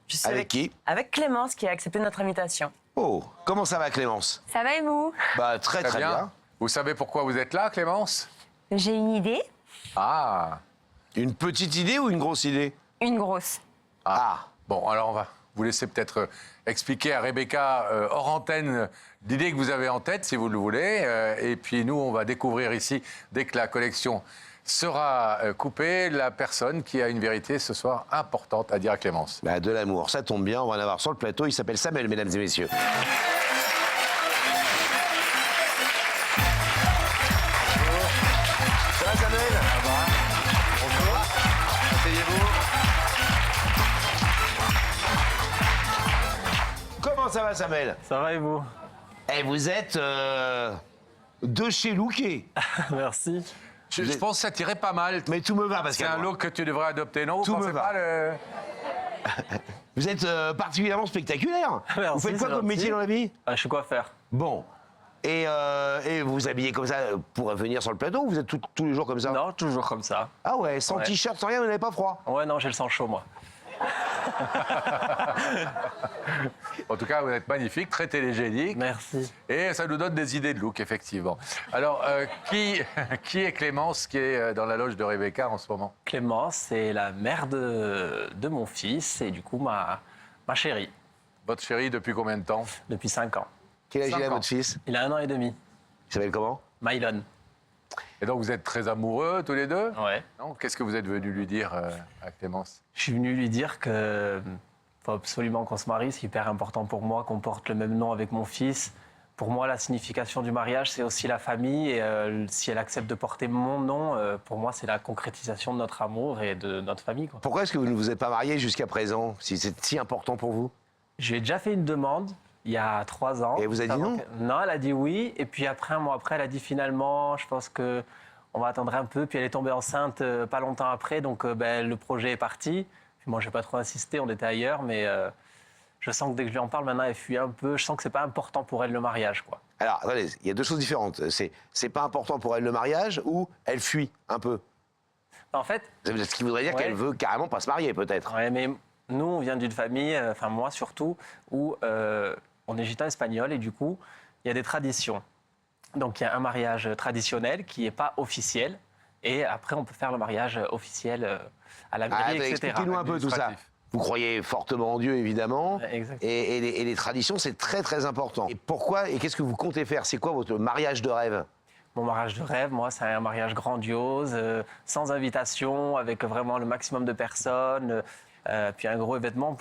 Je suis Avec qui? Avec Clémence qui a accepté notre invitation. Oh, comment ça va, Clémence? Ça va et vous? Bah, très bien. Vous savez pourquoi vous êtes là, Clémence? J'ai une idée. Ah. Une petite idée ou une grosse idée? Une grosse. Ah. Bon, alors on va vous laisser peut-être expliquer à Rebecca hors antenne l'idée que vous avez en tête, si vous le voulez. Et puis nous, on va découvrir ici, dès que la connexion sera coupée, la personne qui a une vérité ce soir importante à dire à Clémence. Bah, de l'amour, ça tombe bien, on va en avoir sur le plateau. Il s'appelle Samuel, mesdames et messieurs. Ça va, Samuel? Ça va. Bonjour. Asseyez-vous. Comment ça va, Samuel? Ça va et vous? Eh, vous êtes de chez Louquet. Merci. Je pense que ça tirait pas mal. Mais tout me va, parce C'est un look que tu devrais adopter, non? Tout Vous me pensez va. pas le... Vous êtes particulièrement spectaculaire. Merci, Vous faites quoi c'est comme gentil. métier dans la vie? Je suis coiffeur. Bon. Et vous vous habillez comme ça pour venir sur le plateau ou vous êtes tous les jours comme ça? Non, toujours comme ça. Ah ouais, sans Ouais. t-shirt, sans rien, vous n'avez pas froid? Ouais, non, j'ai le sang chaud, moi. En tout cas, vous êtes magnifique, très télégénique. Merci. Et ça nous donne des idées de look, effectivement. Alors, qui est Clémence, qui est dans la loge de Rebecca en ce moment? Clémence, c'est la mère de mon fils et du coup ma chérie, Votre chérie, depuis combien de temps? depuis 5 ans. Quel âge il 5 a ans. votre fils? Il a 1 an et demi. Il s'appelle comment? Mylon. Et donc, vous êtes très amoureux, tous les deux? Ouais. Non? Qu'est-ce que vous êtes venu lui dire à Clémence? Je suis venu lui dire que faut absolument qu'on se marie, c'est hyper important pour moi qu'on porte le même nom avec mon fils. Pour moi, la signification du mariage, c'est aussi la famille. Et si elle accepte de porter mon nom, pour moi, c'est la concrétisation de notre amour et de notre famille, quoi. Pourquoi est-ce que vous ne vous êtes pas marié jusqu'à présent, si c'est si important pour vous? J'ai déjà fait une demande il y a 3 ans. Et elle vous a dit non? Non, elle a dit oui. Et puis après, un mois après, elle a dit finalement, je pense que on va attendre un peu. Puis elle est tombée enceinte pas longtemps après. Donc le projet est parti. Puis moi, j'ai pas trop insisté, on était ailleurs. Mais je sens que dès que je lui en parle, maintenant, elle fuit un peu. Je sens que c'est pas important pour elle le mariage, quoi. Alors, attendez, il y a deux choses différentes. C'est pas important pour elle le mariage ou elle fuit un peu? En fait... Ce qui voudrait dire Ouais. qu'elle veut carrément pas se marier, peut-être. Ouais, mais nous, on vient d'une famille, enfin moi surtout, où on est gitan espagnol et du coup, il y a des traditions. Donc il y a un mariage traditionnel qui n'est pas officiel et après on peut faire le mariage officiel à la mairie, etc. Expliquez-nous un peu tout ça. Vous croyez fortement en Dieu, évidemment. Exactement. Et les traditions, c'est très, très important. Et pourquoi et qu'est-ce que vous comptez faire? C'est quoi votre mariage de rêve? mon mariage de rêve, moi, c'est un mariage grandiose, sans invitation, avec vraiment le maximum de personnes, puis un gros événement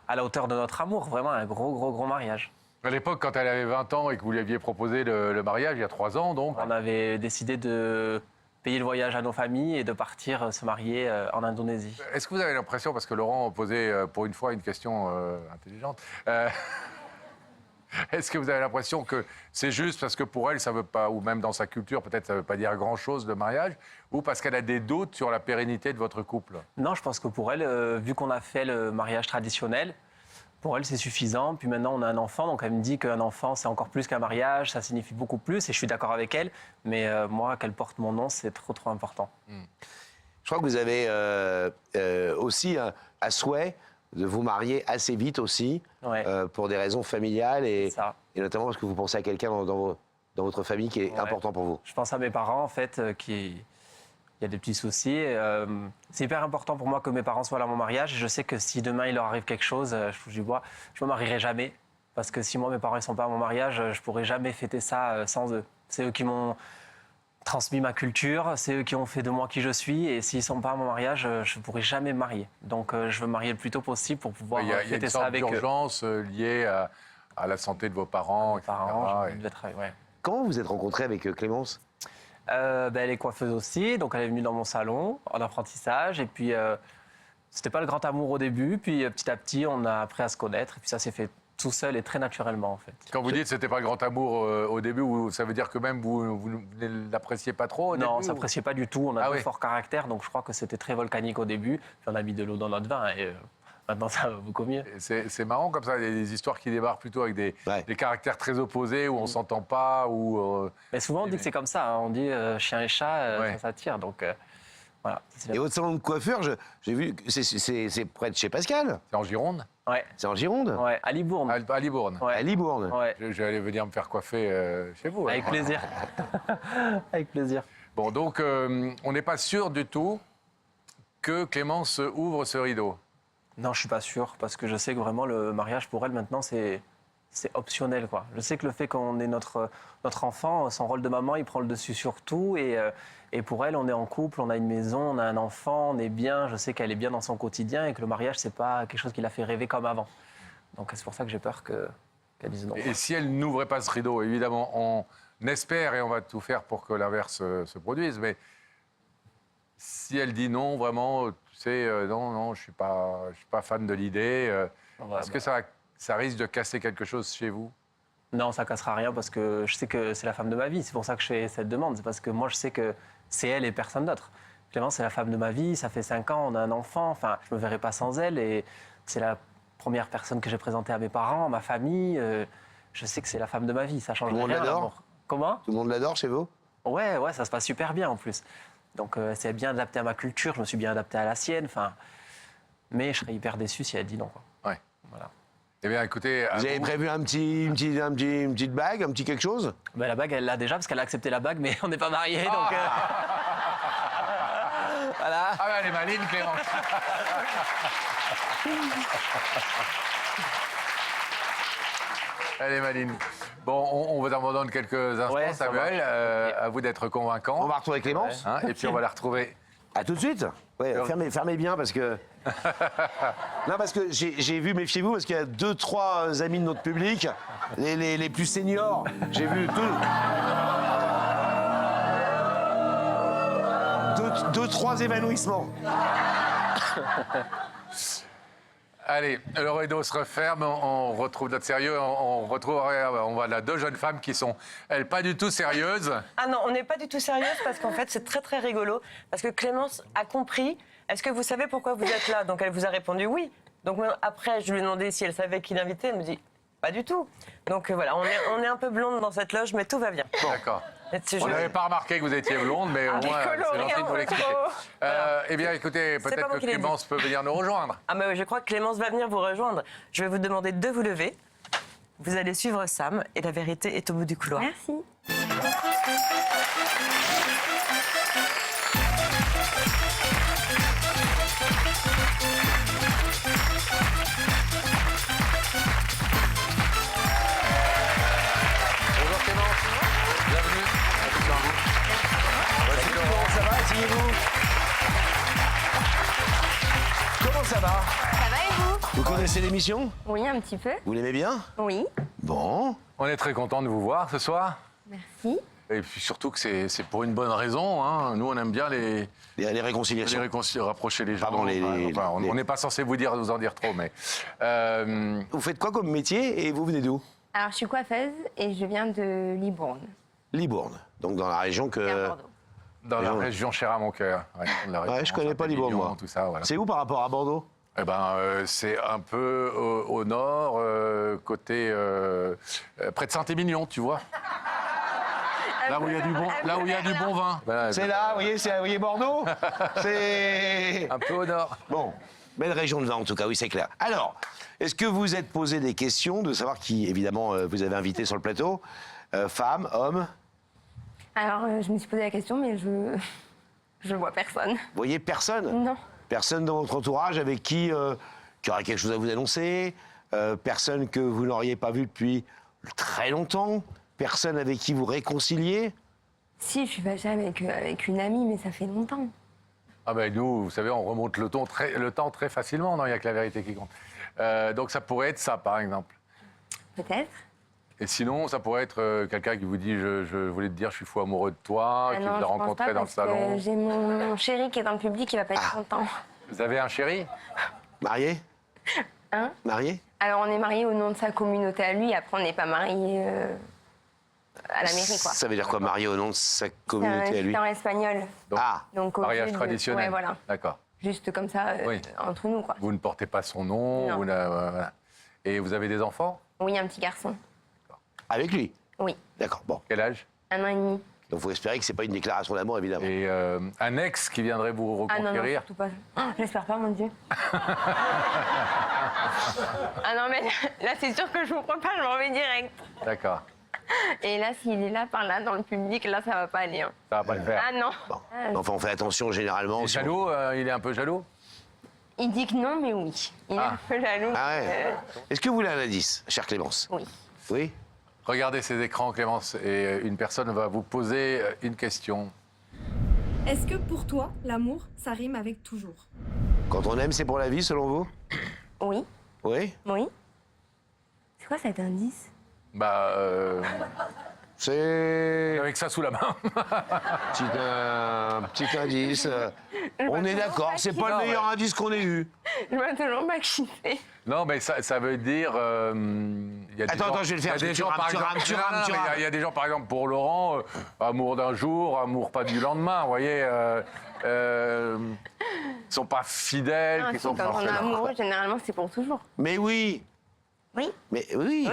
à la hauteur de notre amour, vraiment un gros mariage. À l'époque, quand elle avait 20 ans et que vous lui aviez proposé le mariage, il y a 3 ans, donc... On avait décidé de payer le voyage à nos familles et de partir se marier en Indonésie. Est-ce que vous avez l'impression, parce que Laurent posait pour une fois une question intelligente, est-ce que vous avez l'impression que c'est juste parce que pour elle, ça veut pas, ou même dans sa culture, peut-être ça ne veut pas dire grand-chose le mariage, ou parce qu'elle a des doutes sur la pérennité de votre couple? Non, je pense que pour elle, vu qu'on a fait le mariage traditionnel, pour elle, c'est suffisant. Puis maintenant, on a un enfant, donc elle me dit qu'un enfant, c'est encore plus qu'un mariage, ça signifie beaucoup plus, et je suis d'accord avec elle. Mais moi, qu'elle porte mon nom, c'est trop important. Je crois que vous avez aussi un souhait de vous marier assez vite aussi, pour des raisons familiales, et notamment parce que vous pensez à quelqu'un dans votre famille qui est important pour vous. Je pense à mes parents, en fait, il y a des petits soucis. C'est hyper important pour moi que mes parents soient là à mon mariage. Et je sais que si demain il leur arrive quelque chose, je touche du bois, je me marierai jamais. Parce que si moi, mes parents ne sont pas à mon mariage, je ne pourrai jamais fêter ça sans eux. C'est eux qui m'ont transmis ma culture, c'est eux qui ont fait de moi qui je suis. Et s'ils ne sont pas à mon mariage, je ne pourrai jamais me marier. Donc je veux me marier le plus tôt possible pour pouvoir fêter ça avec eux. Il y a une sorte d'urgence liée à la santé de vos parents, etc. Comment vous êtes rencontrés avec Clémence? Elle est coiffeuse aussi, donc elle est venue dans mon salon en apprentissage. Et puis, c'était pas le grand amour au début. Puis, petit à petit, on a appris à se connaître. Et puis, ça s'est fait tout seul et très naturellement, en fait. Quand vous dites que c'était pas le grand amour au début, ça veut dire que même vous ne l'appréciez pas trop au début? Non, on s'appréciait pas du tout. On a deux forts caractères, donc je crois que c'était très volcanique au début. Puis, on a mis de l'eau dans notre vin. Et maintenant, ça va beaucoup mieux. C'est marrant comme ça, il y a des histoires qui démarrent plutôt avec des caractères très opposés, où on ne s'entend pas. Mais souvent, on dit que c'est comme ça. On dit chien et chat, ça s'attire. Donc, voilà. Et votre salon de coiffeur, j'ai vu, c'est près de chez Pascal? C'est en Gironde? Ouais. C'est en Gironde? Ouais, à Libourne. À Libourne. Ouais. À Libourne. Ouais. Je vais aller venir me faire coiffer chez vous. Avec plaisir. Avec plaisir. Bon, donc, on n'est pas sûr du tout que Clémence ouvre ce rideau. Non, je suis pas sûr, parce que je sais que vraiment le mariage pour elle maintenant c'est optionnel, quoi. Je sais que le fait qu'on ait notre enfant, son rôle de maman, il prend le dessus sur tout, et pour elle, on est en couple, on a une maison, on a un enfant, on est bien. Je sais qu'elle est bien dans son quotidien et que le mariage c'est pas quelque chose qui la fait rêver comme avant. Donc c'est pour ça que j'ai peur qu'elle dise non. Et si elle n'ouvrait pas ce rideau, évidemment, on espère et on va tout faire pour que l'inverse se produise, mais si elle dit non, vraiment. Non, je suis pas fan de l'idée. Est-ce que ça risque de casser quelque chose chez vous? Non, ça cassera rien parce que je sais que c'est la femme de ma vie. C'est pour ça que je fais cette demande. C'est parce que moi, je sais que c'est elle et personne d'autre. Clémence, c'est la femme de ma vie. Ça fait 5 ans, on a un enfant. Enfin, je me verrai pas sans elle. Et c'est la première personne que j'ai présentée à mes parents, à ma famille. Je sais que c'est la femme de ma vie. Ça change rien. Tout le monde l'adore? Comment? Tout le monde l'adore chez vous? Ouais, ça se passe super bien en plus. Donc, c'est bien adapté à ma culture, je me suis bien adapté à la sienne. Mais je serais hyper déçu si elle dit non. Quoi. Ouais. Voilà. Eh bien, écoutez... Vous avez prévu une petite bague, un petit quelque chose? La bague, elle l'a déjà, parce qu'elle a accepté la bague, mais on n'est pas mariés, donc... Voilà. Ah, elle est maligne, Clémence. Elle est maligne. Bon, on vous en donne quelques instants, Samuel. À vous d'être convaincant. On va retrouver Clémence. Et puis on va la retrouver. À tout de suite. Ouais, fermez bien parce que... Non, parce que j'ai vu, méfiez-vous, parce qu'il y a 2-3 amis de notre public, les plus seniors. J'ai vu deux, 3 évanouissements. Allez, le rideau se referme, on retrouve notre sérieux, on voit là 2 jeunes femmes qui sont, elles, pas du tout sérieuses. Ah non, on n'est pas du tout sérieuses parce qu'en fait, c'est très très rigolo. Parce que Clémence a compris, est-ce que vous savez pourquoi vous êtes là? Donc elle vous a répondu oui. Donc après, je lui ai demandé si elle savait qui l'invitait, elle me dit pas du tout. Donc voilà, on est un peu blonde dans cette loge, mais tout va bien. Bon. D'accord. On n'avait pas remarqué que vous étiez blonde, mais au moins, c'est gentil de vous l'expliquer. Eh bien, écoutez, peut-être que Clémence peut venir nous rejoindre. Ah, mais je crois que Clémence va venir vous rejoindre. Je vais vous demander de vous lever. Vous allez suivre Sam, et la vérité est au bout du couloir. Merci. Bonjour Clémence. Bienvenue. Attention à vous. ça va? Ça va et vous? Vous connaissez l'émission? Oui, un petit peu. Vous l'aimez bien? Oui. Bon. On est très content de vous voir ce soir. Merci. Et puis surtout que c'est pour une bonne raison. Hein. Nous, on aime bien les réconciliations. Rapprocher les gens. Pardon, on n'est pas censé vous en dire trop, mais... Vous faites quoi comme métier et vous venez d'où? Alors, je suis coiffeuse et je viens de Libourne. Libourne, donc dans la région que... Et à Bordeaux. Dans la région chère à mon cœur. Ouais, je connais pas Libourne, moi. Tout ça, voilà. C'est où par rapport à Bordeaux? Eh ben, c'est un peu au nord, côté... près de Saint-Émilion, tu vois. Là où il y a du bon vin. Voilà, c'est là, vous voyez Bordeaux? C'est... un peu au nord. Bon, belle région de vin en tout cas, oui, c'est clair. Alors, est-ce que vous êtes posé des questions de savoir qui, évidemment, vous avez invité sur le plateau? Femmes, hommes? Alors, je me suis posé la question, mais je vois personne. Vous voyez personne? Non. Personne dans votre entourage avec qui aurait quelque chose à vous annoncer? Personne que vous n'auriez pas vu depuis très longtemps? Personne avec qui vous réconciliez? Si, je suis fâchée avec une amie, mais ça fait longtemps. Ah ben nous, vous savez, on remonte le temps très facilement, non? Il n'y a que la vérité qui compte. Donc ça pourrait être ça, par exemple. Peut-être. Et sinon, ça pourrait être quelqu'un qui vous dit je voulais te dire, je suis fou amoureux de toi, qui vous a rencontré dans le salon. J'ai mon chéri qui est dans le public, il va pas être content. Vous avez un chéri? Marié? Hein? Marié? Alors, on est mariés au nom de sa communauté à lui, après, on n'est pas mariés à la mairie, quoi. Ça veut dire quoi, marié au nom de sa communauté à lui? C'est en espagnol. Donc, mariage traditionnel. Ouais, voilà. D'accord. Juste comme ça, Oui. entre nous, quoi. Vous ne portez pas son nom? Non. Voilà. Et vous avez des enfants? Oui, un petit garçon. Avec lui? Oui. D'accord, bon. Quel âge? 1 an et demi. Donc vous espérez que c'est pas une déclaration d'amour, évidemment. Et un ex qui viendrait vous Ah non, reconquérir? surtout pas. Oh, j'espère pas, mon Dieu. Ah non, mais là, c'est sûr que je vous prends pas, je m'en vais direct. D'accord. Et là, s'il est là, par là, dans le public, là, ça va pas aller. Hein. Ça va pas le faire. Ah non. Bon. Enfin, on fait attention généralement. Il est jaloux? Il est un peu jaloux? Il dit que non, mais oui. Il est un peu jaloux. Ah ouais. Est-ce que vous voulez un indice, chère Clémence? Oui. Oui? Regardez ces écrans, Clémence, et une personne va vous poser une question. Est-ce que pour toi, l'amour, ça rime avec toujours? Quand on aime, c'est pour la vie, selon vous? Oui. Oui? Oui. C'est quoi cet indice? Bah, c'est... avec ça sous la main. Petit indice. On est d'accord, c'est pas le meilleur indice qu'on ait eu. Je m'ai toujours pas quitté. Non, mais ça veut dire... Attends, je vais le faire. Il y a des gens, par exemple, pour Laurent, amour d'un jour, amour pas du lendemain, vous voyez. Ils sont pas fidèles. Ah, qui si, sont quand on est amoureux, généralement, c'est pour toujours. Mais oui. Oui. Mais oui.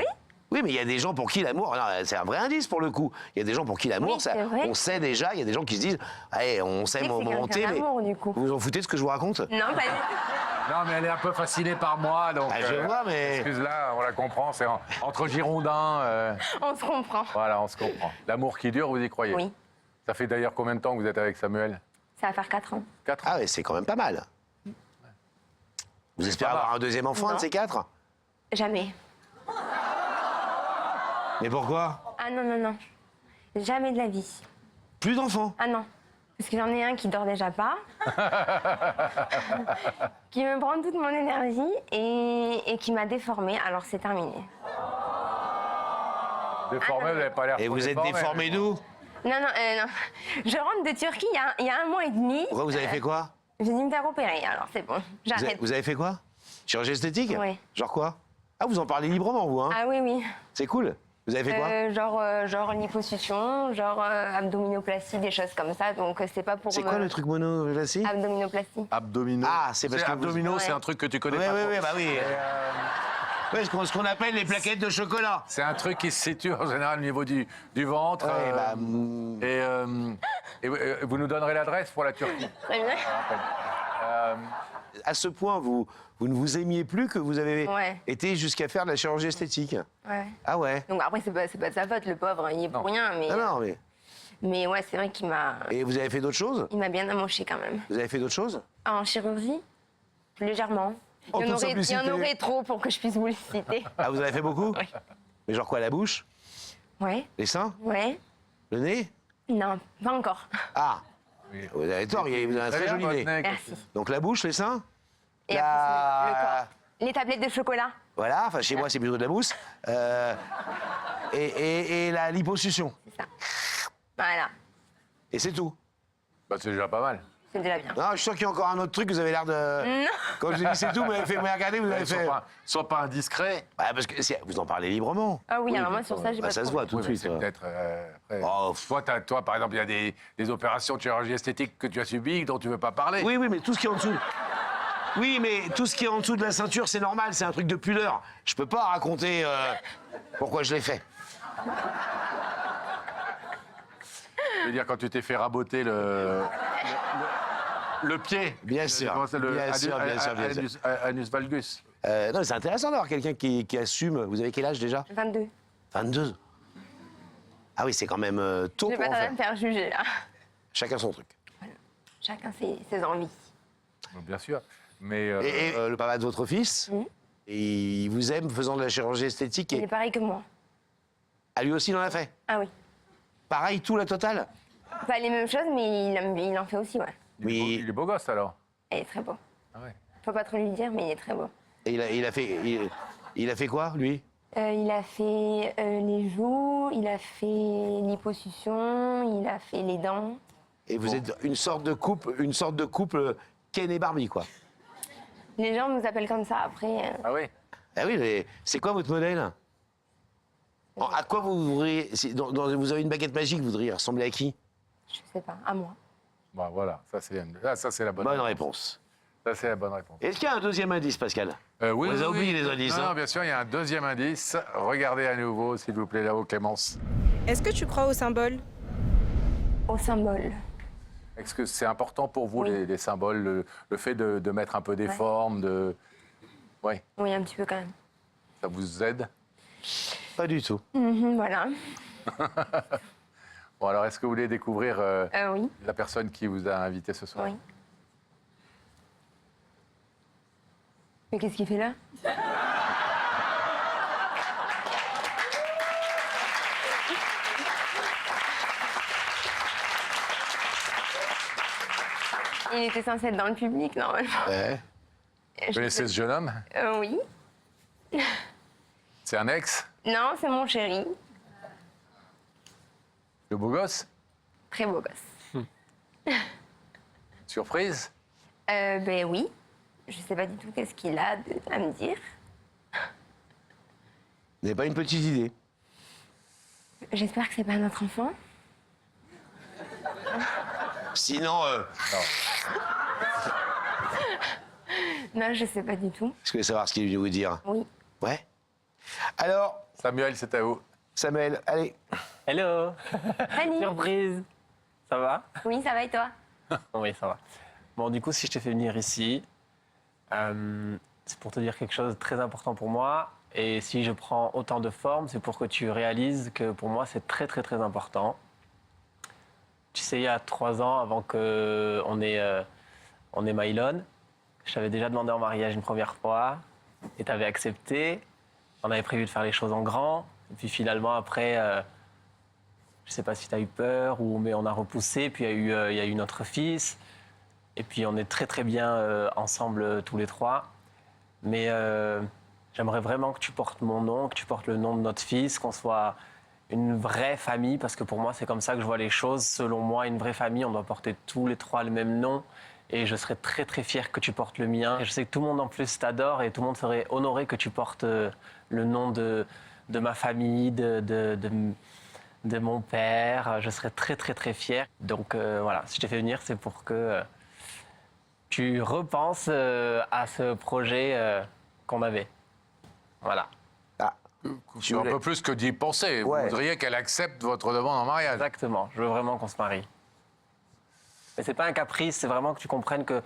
Oui, mais il y a des gens pour qui l'amour... Non, c'est un vrai indice, pour le coup. Il y a des gens pour qui l'amour, Oui, c'est vrai. on sait déjà, il y a des gens qui se disent « Allez, on s'aime au moment T, mais... Amour, du coup. Vous vous en foutez de ce que je vous raconte? Non, pas du tout. Non, mais elle est un peu fascinée par moi, donc... je vois, mais... Excuse-la, on la comprend, c'est entre Girondins... On se comprend. Voilà, on se comprend. L'amour qui dure, vous y croyez? Oui. Ça fait d'ailleurs combien de temps que vous êtes avec Samuel? Ça va faire 4 ans. 4 ans. Ah ouais, c'est quand même pas mal. Vous espérez avoir un deuxième enfant, un de ces 4? Jamais. Mais pourquoi? Ah non, non, non. Jamais de la vie. Plus d'enfants? Ah non. Parce que j'en ai un qui dort déjà pas, qui me prend toute mon énergie et qui m'a déformée. Alors c'est terminé. Déformé, vous n'avez pas l'air... Et vous êtes déformé d'où? Non, non, non. Je rentre de Turquie il y a 1 mois et demi. Pourquoi vous avez fait quoi? J'ai dû me faire opérer, alors c'est bon. J'arrête. Vous avez fait quoi? Chirurgie esthétique? Oui. Genre quoi? Ah, vous en parlez librement, vous, hein? Ah oui, oui. C'est cool. Vous avez fait quoi? Genre liposuction, genre abdominoplastie, des choses comme ça. Donc c'est pas pour. C'est quoi le truc monoplastie? Abdominoplastie. Abdominaux. Ah, c'est parce que abdominaux, c'est Ouais. un truc que tu connais Oui, pas. oui, trop. oui, bah oui. Ouais, ce qu'on appelle les plaquettes de chocolat. C'est un truc qui se situe en général au niveau du ventre. Ouais, et vous nous donnerez l'adresse pour la Turquie. Très bien. À ce point, vous ne vous aimiez plus que vous avez été jusqu'à faire de la chirurgie esthétique. Ouais. Ah ouais. Donc après, c'est pas de sa faute, le pauvre, il est pour rien. Mais, Non, mais... mais ouais, c'est vrai qu'il m'a. Et vous avez fait d'autres choses? Il m'a bien amoché quand même. Vous avez fait d'autres choses? En chirurgie, légèrement. En Il y en toute simplicité. aurait trop pour que je puisse vous les citer. Ah, vous avez fait beaucoup? Oui. Mais genre quoi, la bouche? Ouais. Les seins? Ouais. Le nez? Non, pas encore. Ah. Vous avez tort, vous avez un très joli nez. Merci. Donc la bouche, les seins? Et après, le corps. Les tablettes de chocolat. Voilà, enfin chez moi c'est plutôt de la mousse. Et la liposuction. C'est ça. Voilà. Et c'est tout. Bah, c'est déjà pas mal. C'est déjà bien. Non, je suis sûr qu'il y a encore un autre truc, vous avez l'air de... Non. Quand je vous ai dit c'est tout, vous m'avez fait me regarder, vous avez fait... Sois pas indiscret. Ouais, parce que vous en parlez librement. Ah oui, alors moi sur ça, j'ai Bah, pas ça de se voit problème. tout de suite. C'est peut-être. Après, Oh, toi, par exemple, il y a des opérations de chirurgie esthétique que tu as subies dont tu veux pas parler. Oui, mais tout ce qui est en dessous... Oui, mais tout ce qui est en dessous de la ceinture, c'est normal, c'est un truc de pudeur. Je peux pas raconter pourquoi je l'ai fait. Je veux dire, quand tu t'es fait raboter le pied. Bien sûr, Comment c'est, bien sûr. Anus valgus. Non, mais c'est intéressant d'avoir quelqu'un qui assume. Vous avez quel âge déjà? 22. 22. Ah oui, c'est quand même tôt Je vais pour pas en tarder faire. de me faire juger là. Chacun son truc. Chacun ses envies. Bien sûr. Mais Et le papa de votre fils, il vous aime faisant de la chirurgie esthétique Il et est pareil que moi. ah, lui aussi il en a fait. Ah oui. Pareil, tout la totale. Pas les mêmes choses, mais il en fait aussi, ouais. il est beau gosse alors. Il est très beau. Ah ouais. Faut pas trop lui dire, mais il est très beau. Et il a fait quoi, lui? Il a fait les joues, il a fait liposuction, il a fait les dents. Et vous êtes une sorte de couple Ken et Barbie, quoi. Les gens nous appellent comme ça après. Ah oui. Ah oui, mais c'est quoi votre modèle? À quoi vous voudriez... vous avez une baguette magique, vous voudriez ressembler à qui? Je sais pas, à moi. Bon, voilà, ça c'est la bonne réponse. Ça c'est la bonne réponse. Est-ce qu'il y a un deuxième indice, Pascal? Oui, On les a oubliés, les Non, indices. non, hein. bien sûr, il y a un deuxième indice. Regardez à nouveau, s'il vous plaît, là-haut, Clémence. Est-ce que tu crois aux symboles? Au symbole. Est-ce que c'est important pour vous, Oui. les symboles, le fait de mettre un peu des Ouais. formes, Oui, Oui, un petit peu quand même. ça vous aide? Pas du tout. Voilà. Bon, alors, est-ce que vous voulez découvrir Oui. la personne qui vous a invité ce soir? Oui. Mais qu'est-ce qu'il fait là? Il était censé être dans le public, normalement. Ouais. Vous connaissez ce jeune homme? Oui. C'est un ex? Non, c'est mon chéri. Le beau gosse? Très beau gosse. Surprise? Ben oui. Je sais pas du tout qu'est-ce qu'il a à me dire. Vous n'avez pas une petite idée? J'espère que c'est pas notre enfant. Sinon, Non, je sais pas du tout. est-ce que vous voulez savoir ce qu'il est venu vous dire? Oui. Ouais. Alors, Samuel, c'est à vous. Samuel, allez. Hello. Salut. Surprise. Ça va? Oui, ça va et toi? Oui, ça va. Bon, du coup, si je t'ai fait venir ici, c'est pour te dire quelque chose de très important pour moi. Et si je prends autant de forme, c'est pour que tu réalises que pour moi, c'est très, très, très important. Tu sais, il y a 3 ans, avant qu'on ait Mylone, je t'avais déjà demandé en mariage une première fois et tu avais accepté. On avait prévu de faire les choses en grand. Et puis finalement, après, je sais pas si tu as eu peur, mais on a repoussé. Puis il y a eu notre fils. Et puis on est très très bien ensemble tous les 3. Mais j'aimerais vraiment que tu portes mon nom, que tu portes le nom de notre fils, qu'on soit une vraie famille, parce que pour moi c'est comme ça que je vois les choses. Selon moi, une vraie famille, on doit porter tous les 3 le même nom. Et je serais très très fier que tu portes le mien. Et je sais que tout le monde en plus t'adore et tout le monde serait honoré que tu portes le nom de ma famille, de mon père. Je serais très très très fier. Donc voilà, si je t'ai fait venir, c'est pour que tu repenses à ce projet qu'on avait. Voilà. C'est un peu plus que d'y penser. Ouais. Vous voudriez qu'elle accepte votre demande en mariage. Exactement. Je veux vraiment qu'on se marie. Mais c'est pas un caprice, c'est vraiment que tu comprennes que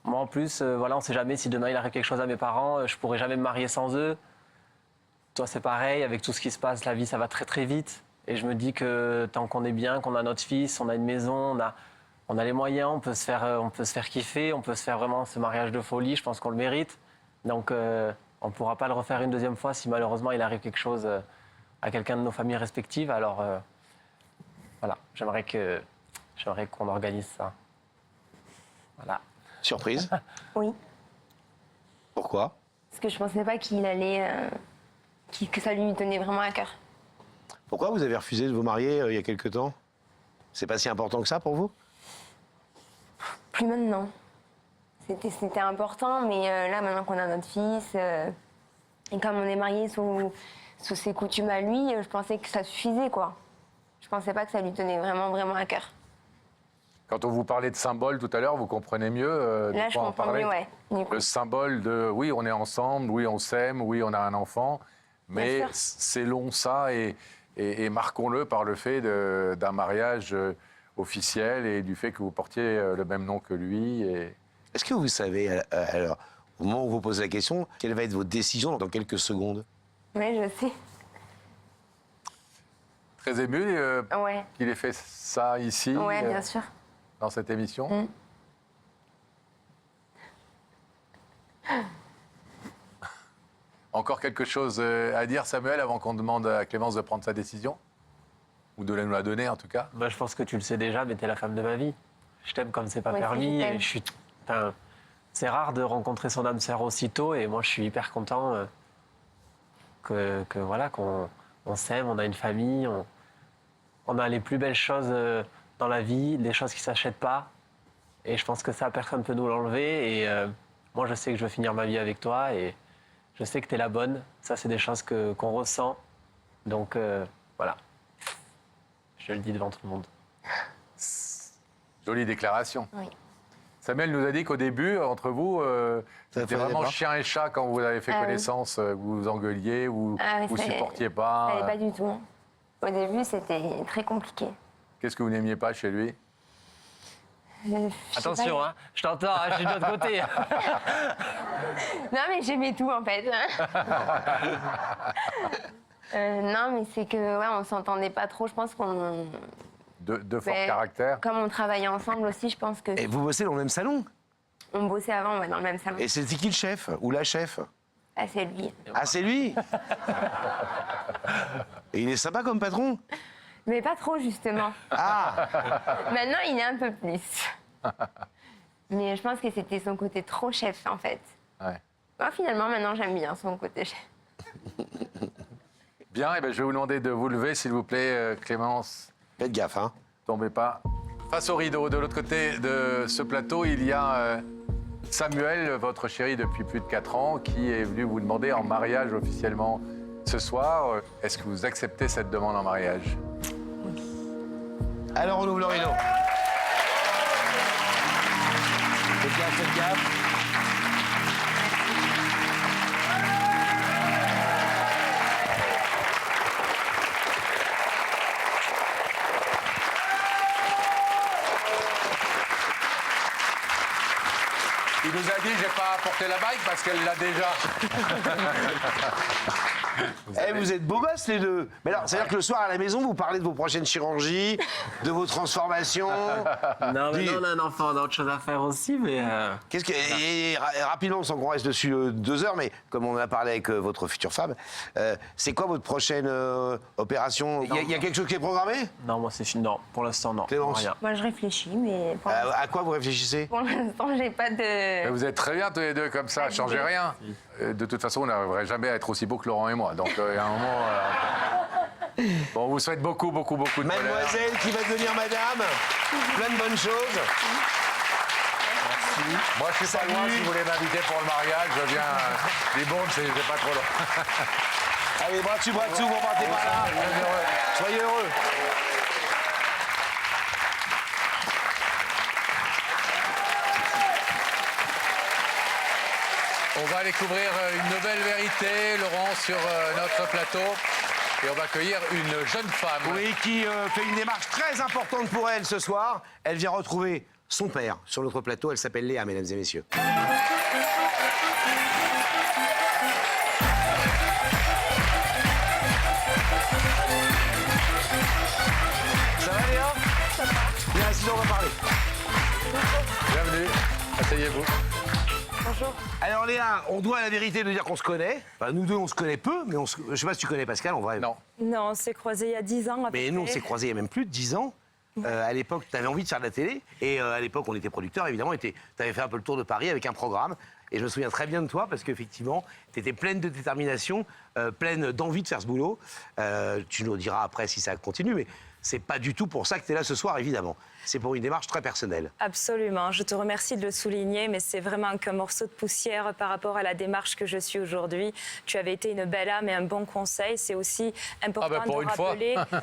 moi en plus, voilà, on sait jamais si demain il arrive quelque chose à mes parents, je pourrais jamais me marier sans eux. Toi c'est pareil, avec tout ce qui se passe, la vie ça va très très vite. Et je me dis que tant qu'on est bien, qu'on a notre fils, on a une maison, on a les moyens, on peut se faire kiffer, on peut se faire vraiment ce mariage de folie, je pense qu'on le mérite. Donc on pourra pas le refaire une deuxième fois si malheureusement il arrive quelque chose à quelqu'un de nos familles respectives. Alors voilà, j'aimerais qu'on organise ça. Voilà. Surprise. Oui. Pourquoi? Parce que je pensais pas qu'il allait... que ça lui tenait vraiment à cœur. Pourquoi vous avez refusé de vous marier il y a quelque temps? C'est pas si important que ça pour vous? Plus maintenant. C'était important, mais là, maintenant qu'on a notre fils, et comme on est mariés sous ses coutumes à lui, je pensais que ça suffisait, quoi. Je pensais pas que ça lui tenait vraiment, vraiment à cœur. Quand on vous parlait de symbole tout à l'heure, vous comprenez mieux de Là, je quoi on comprends parlait. mieux, ouais. Du coup. Le symbole de oui, on est ensemble, oui, on s'aime, oui, on a un enfant, mais Bien sûr. c'est long ça et marquons-le par le fait d'un mariage officiel et du fait que vous portiez le même nom que lui. Est-ce que vous savez, alors, au moment où vous posez la question, quelle va être votre décision dans quelques secondes? Oui, je sais. Très ému Ouais. qu'il ait fait ça ici, Ouais, bien sûr. dans cette émission. Encore quelque chose à dire, Samuel, avant qu'on demande à Clémence de prendre sa décision? Ou de nous la donner, en tout cas? Bah, je pense que tu le sais déjà, mais t'es la femme de ma vie. Je t'aime comme c'est pas Moi aussi, permis. je t'aime. Et enfin, c'est rare de rencontrer son âme sœur aussitôt, et moi je suis hyper content voilà, qu'on s'aime, on a une famille, on a les plus belles choses dans la vie, des choses qui s'achètent pas. Et je pense que ça, personne ne peut nous l'enlever. Et moi, je sais que je veux finir ma vie avec toi, et je sais que t'es la bonne. Ça, c'est des choses qu'on ressent. Donc voilà. Je le dis devant tout le monde. Jolie déclaration. Oui. Samuel nous a dit qu'au début, entre vous, c'était faisait vraiment pas. chien et chat quand vous avez fait Ah oui. connaissance, vous vous engueuliez, vous vous supportiez pas. Ça allait pas du tout. Au début, c'était très compliqué. Qu'est-ce que vous n'aimiez pas chez lui? Je sais Attention, pas. hein, je t'entends, hein, je suis de l'autre côté. Non, mais j'aimais tout, en fait. Non, mais c'est que, ouais, on s'entendait pas trop. Je pense qu'on... De fort Mais caractère. Comme on travaillait ensemble aussi, je pense que... Et vous bossez dans le même salon? On bossait avant, ouais, dans le même salon. Et c'était qui le chef? Ou la chef? Ah, c'est lui. Ah, c'est lui? Et il est sympa comme patron? Mais pas trop, justement. Ah! Maintenant, il est un peu plus. Mais je pense que c'était son côté trop chef, en fait. Ouais. Bon, finalement, maintenant, j'aime bien son côté chef. Bien, et ben, je vais vous demander de vous lever, s'il vous plaît, Clémence. Faites gaffe, hein. Tombez pas. Face au rideau, de l'autre côté de ce plateau, il y a Samuel, votre chéri depuis plus de 4 ans, qui est venu vous demander en mariage officiellement ce soir. Est-ce que vous acceptez cette demande en mariage? Alors, on ouvre le rideau. Faites gaffe, faites gaffe. Il nous a dit, j'ai pas apporté la bague parce qu'elle l'a déjà. Vous êtes beaux gosses, les deux. Mais alors, c'est-à-dire que le soir, à la maison, vous parlez de vos prochaines chirurgies, de vos transformations. Non, mais non, on a un enfant, on a autre chose à faire aussi, mais... Qu'est-ce que... Et rapidement, sans qu'on reste dessus 2 heures, mais comme on en a parlé avec votre future femme, c'est quoi votre prochaine opération? Il y a quelque chose qui est programmé? Non, moi, c'est fini. Non, pour l'instant, non. Clémence. Rien. Moi, je réfléchis, mais À quoi vous réfléchissez? pour l'instant, j'ai pas de... Mais vous êtes très bien tous les deux comme ça, changez rien. De toute façon, on n'arriverait jamais à être aussi beau que Laurent et moi. Donc, il y a un moment... Bon, on vous souhaite beaucoup, beaucoup, beaucoup de bonheur. Mademoiselle qui va devenir madame, plein de bonnes choses. Moi, je suis pas loin. Si vous voulez m'inviter pour le mariage, je viens. Les bombes, c'est pas trop long. Allez, bras dessus, vous partez pas là. Soyez heureux. On va découvrir une nouvelle vérité, Laurent, sur notre plateau. Et on va accueillir une jeune femme. Oui, qui fait une démarche très importante pour elle ce soir. Elle vient retrouver son père sur notre plateau. Elle s'appelle Léa, mesdames et messieurs. Ça va, Léa? Ça va. Viens, sinon on va parler. Bienvenue, asseyez-vous. Bonjour. Alors Léa, on doit à la vérité de dire qu'on se connaît. Enfin, nous deux, on se connaît peu, mais je sais pas si tu connais Pascal en vrai. Non. Non, on s'est croisés il y a 10 ans. Mais nous, on s'est croisés il y a même plus de 10 ans. À l'époque, tu avais envie de faire de la télé. Et à l'époque, on était producteurs, évidemment. Tu avais fait un peu le tour de Paris avec un programme. Et je me souviens très bien de toi parce qu'effectivement, tu étais pleine de détermination, pleine d'envie de faire ce boulot. Tu nous diras après si ça continue, mais c'est pas du tout pour ça que tu es là ce soir, évidemment. C'est pour une démarche très personnelle. Absolument. Je te remercie de le souligner, mais c'est vraiment qu'un morceau de poussière par rapport à la démarche que je suis aujourd'hui. Tu avais été une belle âme et un bon conseil. C'est aussi important pour de une rappeler... fois.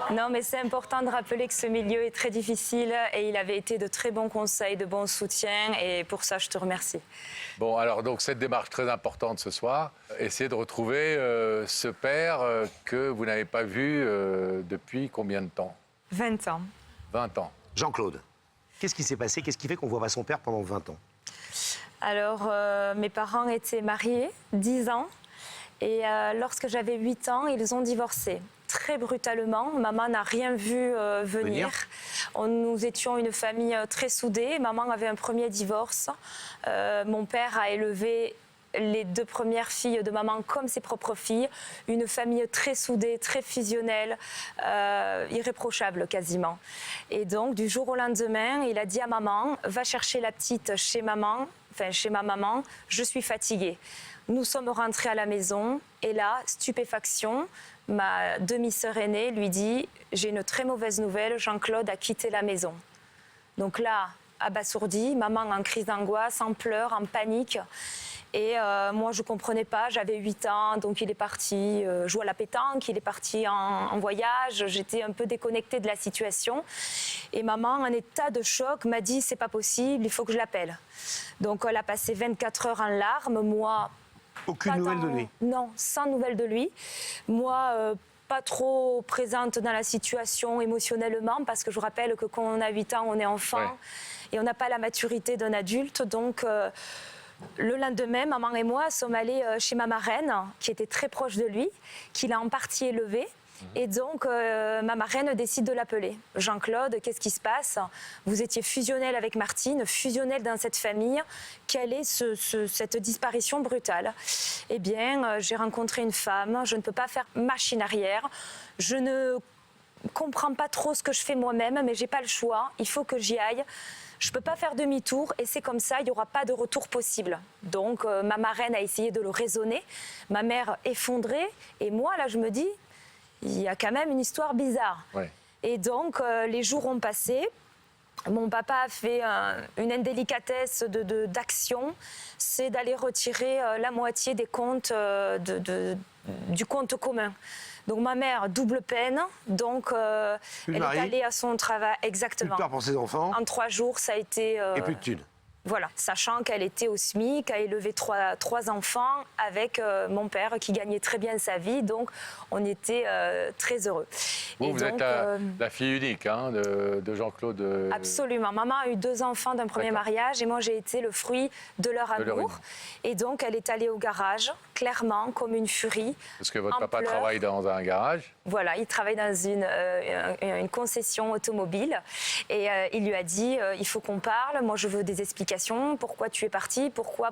Non, mais c'est important de rappeler que ce milieu est très difficile et il avait été de très bons conseils, de bons soutiens et pour ça, je te remercie. Bon, alors donc cette démarche très importante ce soir, essayez de retrouver ce père que vous n'avez pas vu depuis combien de temps? 20 ans. 20 ans. Jean-Claude, qu'est-ce qui s'est passé? Qu'est-ce qui fait qu'on voit pas son père pendant 20 ans? Alors, mes parents étaient mariés 10 ans et lorsque j'avais 8 ans, ils ont divorcé. Très brutalement. Maman n'a rien vu venir. Nous étions une famille très soudée. Maman avait un premier divorce. Mon père a élevé les 2 premières filles de maman comme ses propres filles. Une famille très soudée, très fusionnelle, irréprochable quasiment. Et donc, du jour au lendemain, il a dit à maman, va chercher la petite chez maman, enfin chez ma maman, je suis fatiguée. Nous sommes rentrés à la maison et là, stupéfaction, ma demi-sœur aînée lui dit « J'ai une très mauvaise nouvelle, Jean-Claude a quitté la maison ». Donc là, abasourdie, maman en crise d'angoisse, en pleurs, en panique. Et moi, je ne comprenais pas, j'avais 8 ans, donc il est parti jouer à la pétanque, il est parti en voyage, j'étais un peu déconnectée de la situation. Et maman, en état de choc, m'a dit « C'est pas possible, il faut que je l'appelle ». Donc elle a passé 24 heures en larmes, moi... Aucune nouvelle de lui? Non, sans nouvelle de lui. Moi, pas trop présente dans la situation émotionnellement, parce que je rappelle que quand on a 8 ans, on est enfant et on n'a pas la maturité d'un adulte. Donc, le lendemain, maman et moi sommes allés chez ma marraine, qui était très proche de lui, qui l'a en partie élevé. Et donc, ma marraine décide de l'appeler. Jean-Claude, qu'est-ce qui se passe? Vous étiez fusionnel avec Martine, fusionnel dans cette famille. Quelle est cette disparition brutale? Eh bien, j'ai rencontré une femme, je ne peux pas faire machine arrière. Je ne comprends pas trop ce que je fais moi-même, mais j'ai pas le choix. Il faut que j'y aille. Je ne peux pas faire demi-tour et c'est comme ça, il n'y aura pas de retour possible. Donc, ma marraine a essayé de le raisonner. Ma mère effondrée. Et moi, là, je me dis... Il y a quand même une histoire bizarre. Et donc, les jours ont passé. Mon papa a fait une indélicatesse d'action, c'est d'aller retirer la moitié des comptes du compte commun. Donc ma mère, double peine, donc elle est allée à son travail. Exactement. Plus peur pour ses enfants. En 3 jours, ça a été... Et plus de thunes. Voilà, sachant qu'elle était au SMIC, a élevé 3 enfants avec mon père qui gagnait très bien sa vie, donc on était très heureux. Vous êtes la fille unique hein, de Jean-Claude. Absolument. Maman a eu 2 enfants d'un premier mariage et moi j'ai été le fruit de leur amour. Et donc elle est allée au garage, clairement, comme une furie. Parce que votre papa travaille dans un garage. Voilà, il travaille dans une concession automobile et il lui a dit il faut qu'on parle, moi je veux des explications, pourquoi tu es parti, pourquoi,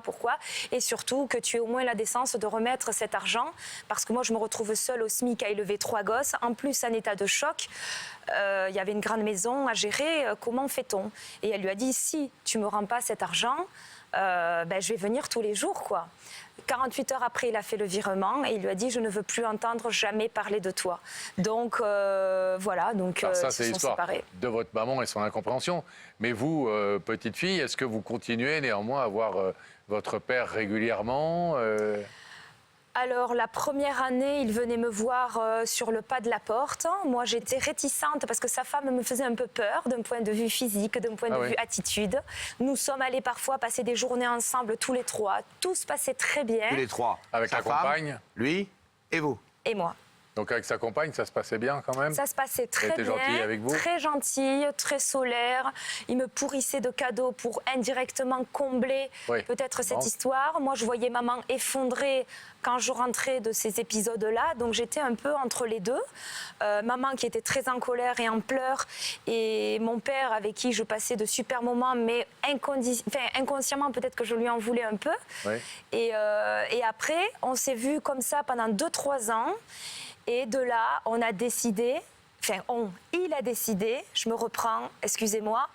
et surtout que tu aies au moins la décence de remettre cet argent, parce que moi je me retrouve seule au SMIC à élever 3 gosses, en plus en état de choc, il y avait une grande maison à gérer, comment fait-on? Et elle lui a dit si tu me rends pas cet argent, je vais venir tous les jours, quoi. 48 heures après, il a fait le virement et il lui a dit « Je ne veux plus entendre jamais parler de toi ». Donc, voilà, donc ça, ils c'est se sont l'histoire séparés. de votre maman et son incompréhension. Mais vous, petite fille, est-ce que vous continuez néanmoins à voir votre père régulièrement Alors, la première année, il venait me voir sur le pas de la porte. Moi, j'étais réticente parce que sa femme me faisait un peu peur d'un point de vue physique, d'un point de vue attitude. Nous sommes allés parfois passer des journées ensemble, tous les 3. Tout se passait très bien. Tous les 3. Avec sa la femme, compagne, lui et vous. Et moi. Donc avec sa compagne, ça se passait bien quand même? Ça se passait très bien. Elle était gentille avec vous? Très gentille, très solaire. Il me pourrissait de cadeaux pour indirectement combler peut-être cette histoire. Moi, je voyais maman effondrée quand je rentrais de ces épisodes-là. Donc j'étais un peu entre les deux. Maman qui était très en colère et en pleurs. Et mon père avec qui je passais de super moments, mais inconsciemment, peut-être que je lui en voulais un peu. Et après, on s'est vus comme ça pendant 2-3 ans. Et de là, on a décidé il a décidé, je me reprends, excusez-moi,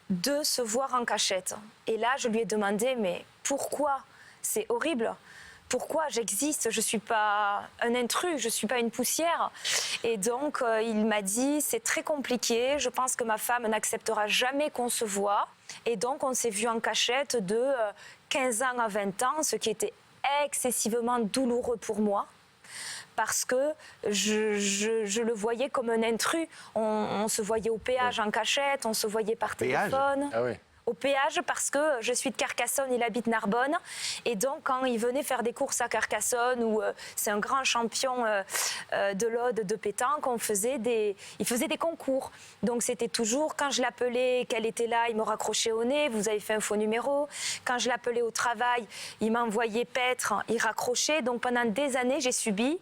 de se voir en cachette. Et là, je lui ai demandé, mais pourquoi? C'est horrible. Pourquoi j'existe? Je ne suis pas un intrus, je ne suis pas une poussière. Et donc, il m'a dit, c'est très compliqué, je pense que ma femme n'acceptera jamais qu'on se voie. Et donc, on s'est vu en cachette de 15 ans à 20 ans, ce qui était excessivement douloureux pour moi. Parce que je le voyais comme un intrus. On se voyait au péage en cachette, on se voyait par téléphone. Ah oui. Au péage parce que je suis de Carcassonne, il habite Narbonne. Et donc, quand il venait faire des courses à Carcassonne, où c'est un grand champion de l'Aude de pétanque, il faisait des concours. Donc, c'était toujours, quand je l'appelais, qu'elle était là, il me raccrochait au nez, vous avez fait un faux numéro. Quand je l'appelais au travail, il m'envoyait paître, il raccrochait. Donc, pendant des années, j'ai subi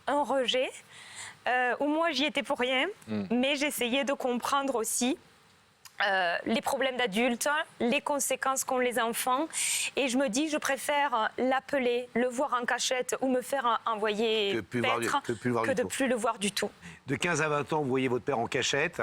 un rejet, où moi, j'y étais pour rien. Mais j'essayais de comprendre aussi les problèmes d'adultes, les conséquences qu'ont les enfants. Et je me dis, je préfère l'appeler, le voir en cachette ou me faire envoyer paître que de plus le voir du tout. De 15 à 20 ans, vous voyez votre père en cachette.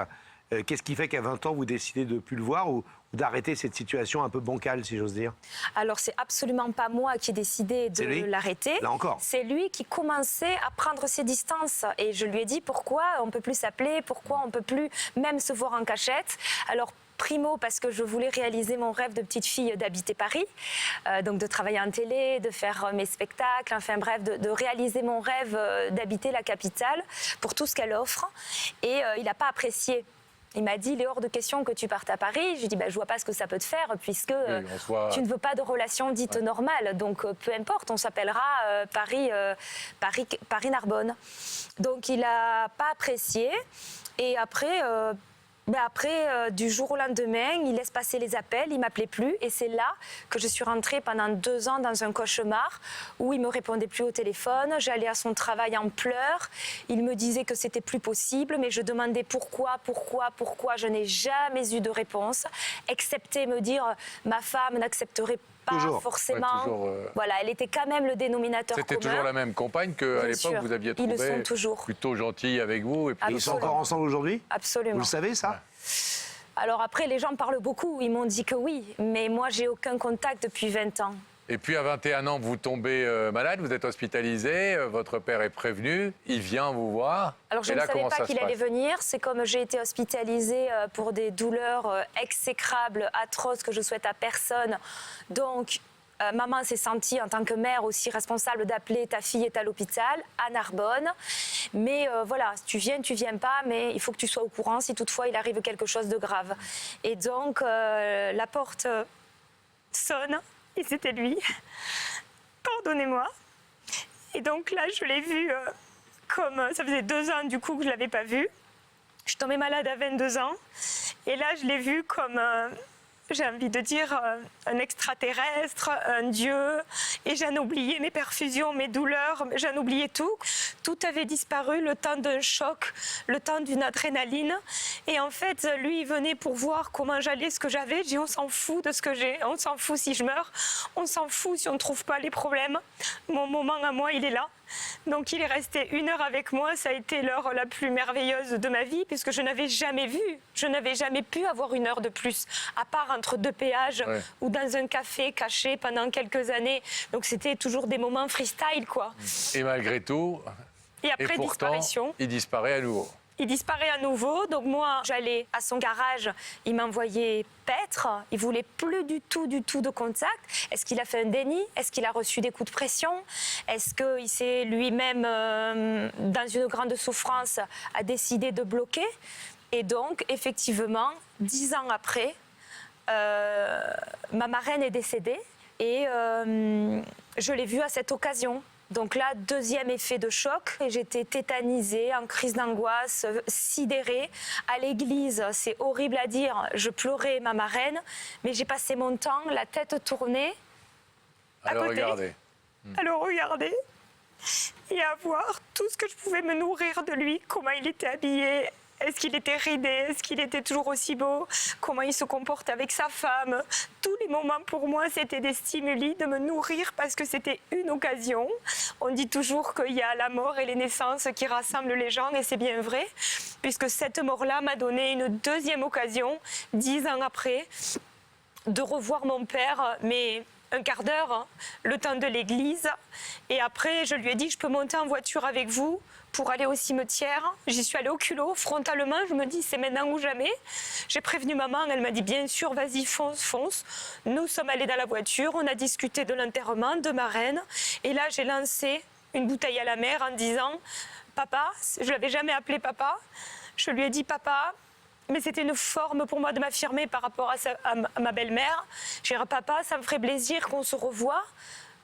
Qu'est-ce qui fait qu'à 20 ans, vous décidez de ne plus le voir ou d'arrêter cette situation un peu bancale, si j'ose dire? Alors, c'est absolument pas moi qui ai décidé de l'arrêter. Là encore. C'est lui qui commençait à prendre ses distances. Et je lui ai dit, pourquoi on ne peut plus s'appeler? Pourquoi on ne peut plus même se voir en cachette? Alors, primo, parce que je voulais réaliser mon rêve de petite fille d'habiter Paris, donc de travailler en télé, de faire mes spectacles, enfin bref, de réaliser mon rêve d'habiter la capitale pour tout ce qu'elle offre. Et il n'a pas apprécié. Il m'a dit, il est hors de question que tu partes à Paris. Je lui ai dit, je vois pas ce que ça peut te faire, puisque tu ne veux pas de relation dite normale. Donc, peu importe, on s'appellera Paris-Narbonne. Donc, il n'a pas apprécié. Et après... du jour au lendemain, il laisse passer les appels, il ne m'appelait plus. Et c'est là que je suis rentrée pendant 2 ans dans un cauchemar où il ne me répondait plus au téléphone. J'allais à son travail en pleurs. Il me disait que c'était plus possible, mais je demandais pourquoi. Je n'ai jamais eu de réponse, excepté me dire ma femme n'accepterait pas forcément. Ouais, Voilà, elle était quand même le dénominateur commun. C'était toujours la même compagne qu'à l'époque sûr. vous aviez trouvé Ils le sont toujours. plutôt gentille avec vous. Et puis ils sont encore ensemble aujourd'hui? Absolument. Vous le savez, ça? Alors après, les gens parlent beaucoup. Ils m'ont dit que oui, mais moi, j'ai aucun contact depuis 20 ans. Et puis à 21 ans, vous tombez malade, vous êtes hospitalisé, votre père est prévenu, il vient vous voir. Alors je ne savais pas qu'il allait venir. C'est comme j'ai été hospitalisée pour des douleurs exécrables, atroces, que je souhaite à personne. Donc maman s'est sentie en tant que mère aussi responsable d'appeler ta fille est à l'hôpital, à Narbonne. Mais voilà, tu viens pas, mais il faut que tu sois au courant si toutefois il arrive quelque chose de grave. Et donc la porte sonne. Et c'était lui. Pardonnez-moi. Et donc là, je l'ai vu comme... Ça faisait 2 ans, du coup, que je ne l'avais pas vu. Je suis tombée malade à 22 ans. Et là, je l'ai vu comme... j'ai envie de dire un extraterrestre, un dieu, et j'en oubliais mes perfusions, mes douleurs, j'en oubliais tout. Tout avait disparu, le temps d'un choc, le temps d'une adrénaline. Et en fait, lui, il venait pour voir comment j'allais, ce que j'avais. J'ai dit, on s'en fout de ce que j'ai, on s'en fout si je meurs, on s'en fout si on ne trouve pas les problèmes. Mon moment à moi, il est là. Donc il est resté 1 heure avec moi, ça a été l'heure la plus merveilleuse de ma vie puisque je n'avais jamais vu, je n'avais jamais pu avoir 1 heure de plus, à part entre 2 péages ou dans un café caché pendant quelques années. Donc c'était toujours des moments freestyle quoi. Et malgré tout, et après pourtant, disparition. Il disparaît à nouveau. Il disparaît à nouveau, donc moi j'allais à son garage, il m'envoyait paître, il voulait plus du tout de contact. Est-ce qu'il a fait un déni? Est-ce qu'il a reçu des coups de pression? Est-ce qu'il s'est lui-même, dans une grande souffrance, a décidé de bloquer? Et donc effectivement, 10 ans après, ma marraine est décédée et je l'ai vue à cette occasion. Donc là, 2e effet de choc, et j'étais tétanisée, en crise d'angoisse, sidérée. À l'église, c'est horrible à dire, je pleurais ma marraine, mais j'ai passé mon temps, la tête tournée, à le regarder. À le regarder et à voir tout ce que je pouvais me nourrir de lui, comment il était habillé, Est-ce qu'il était ridé? Est-ce qu'il était toujours aussi beau? Comment il se comporte avec sa femme? Tous les moments pour moi, c'était des stimuli de me nourrir parce que c'était une occasion. On dit toujours qu'il y a la mort et les naissances qui rassemblent les gens et c'est bien vrai, puisque cette mort-là m'a donné une deuxième occasion, 10 ans après, de revoir mon père, mais un quart d'heure, hein, le temps de l'église. Et après, je lui ai dit, je peux monter en voiture avec vous pour aller au cimetière. J'y suis allée au culot, frontalement. Je me dis, c'est maintenant ou jamais. J'ai prévenu maman, elle m'a dit, bien sûr, vas-y, fonce, fonce. Nous sommes allés dans la voiture, on a discuté de l'enterrement de ma reine. Et là, j'ai lancé une bouteille à la mer en disant, papa, je ne l'avais jamais appelé papa. Je lui ai dit, papa, mais c'était une forme pour moi de m'affirmer par rapport à ma belle-mère. J'ai dit, papa, ça me ferait plaisir qu'on se revoie,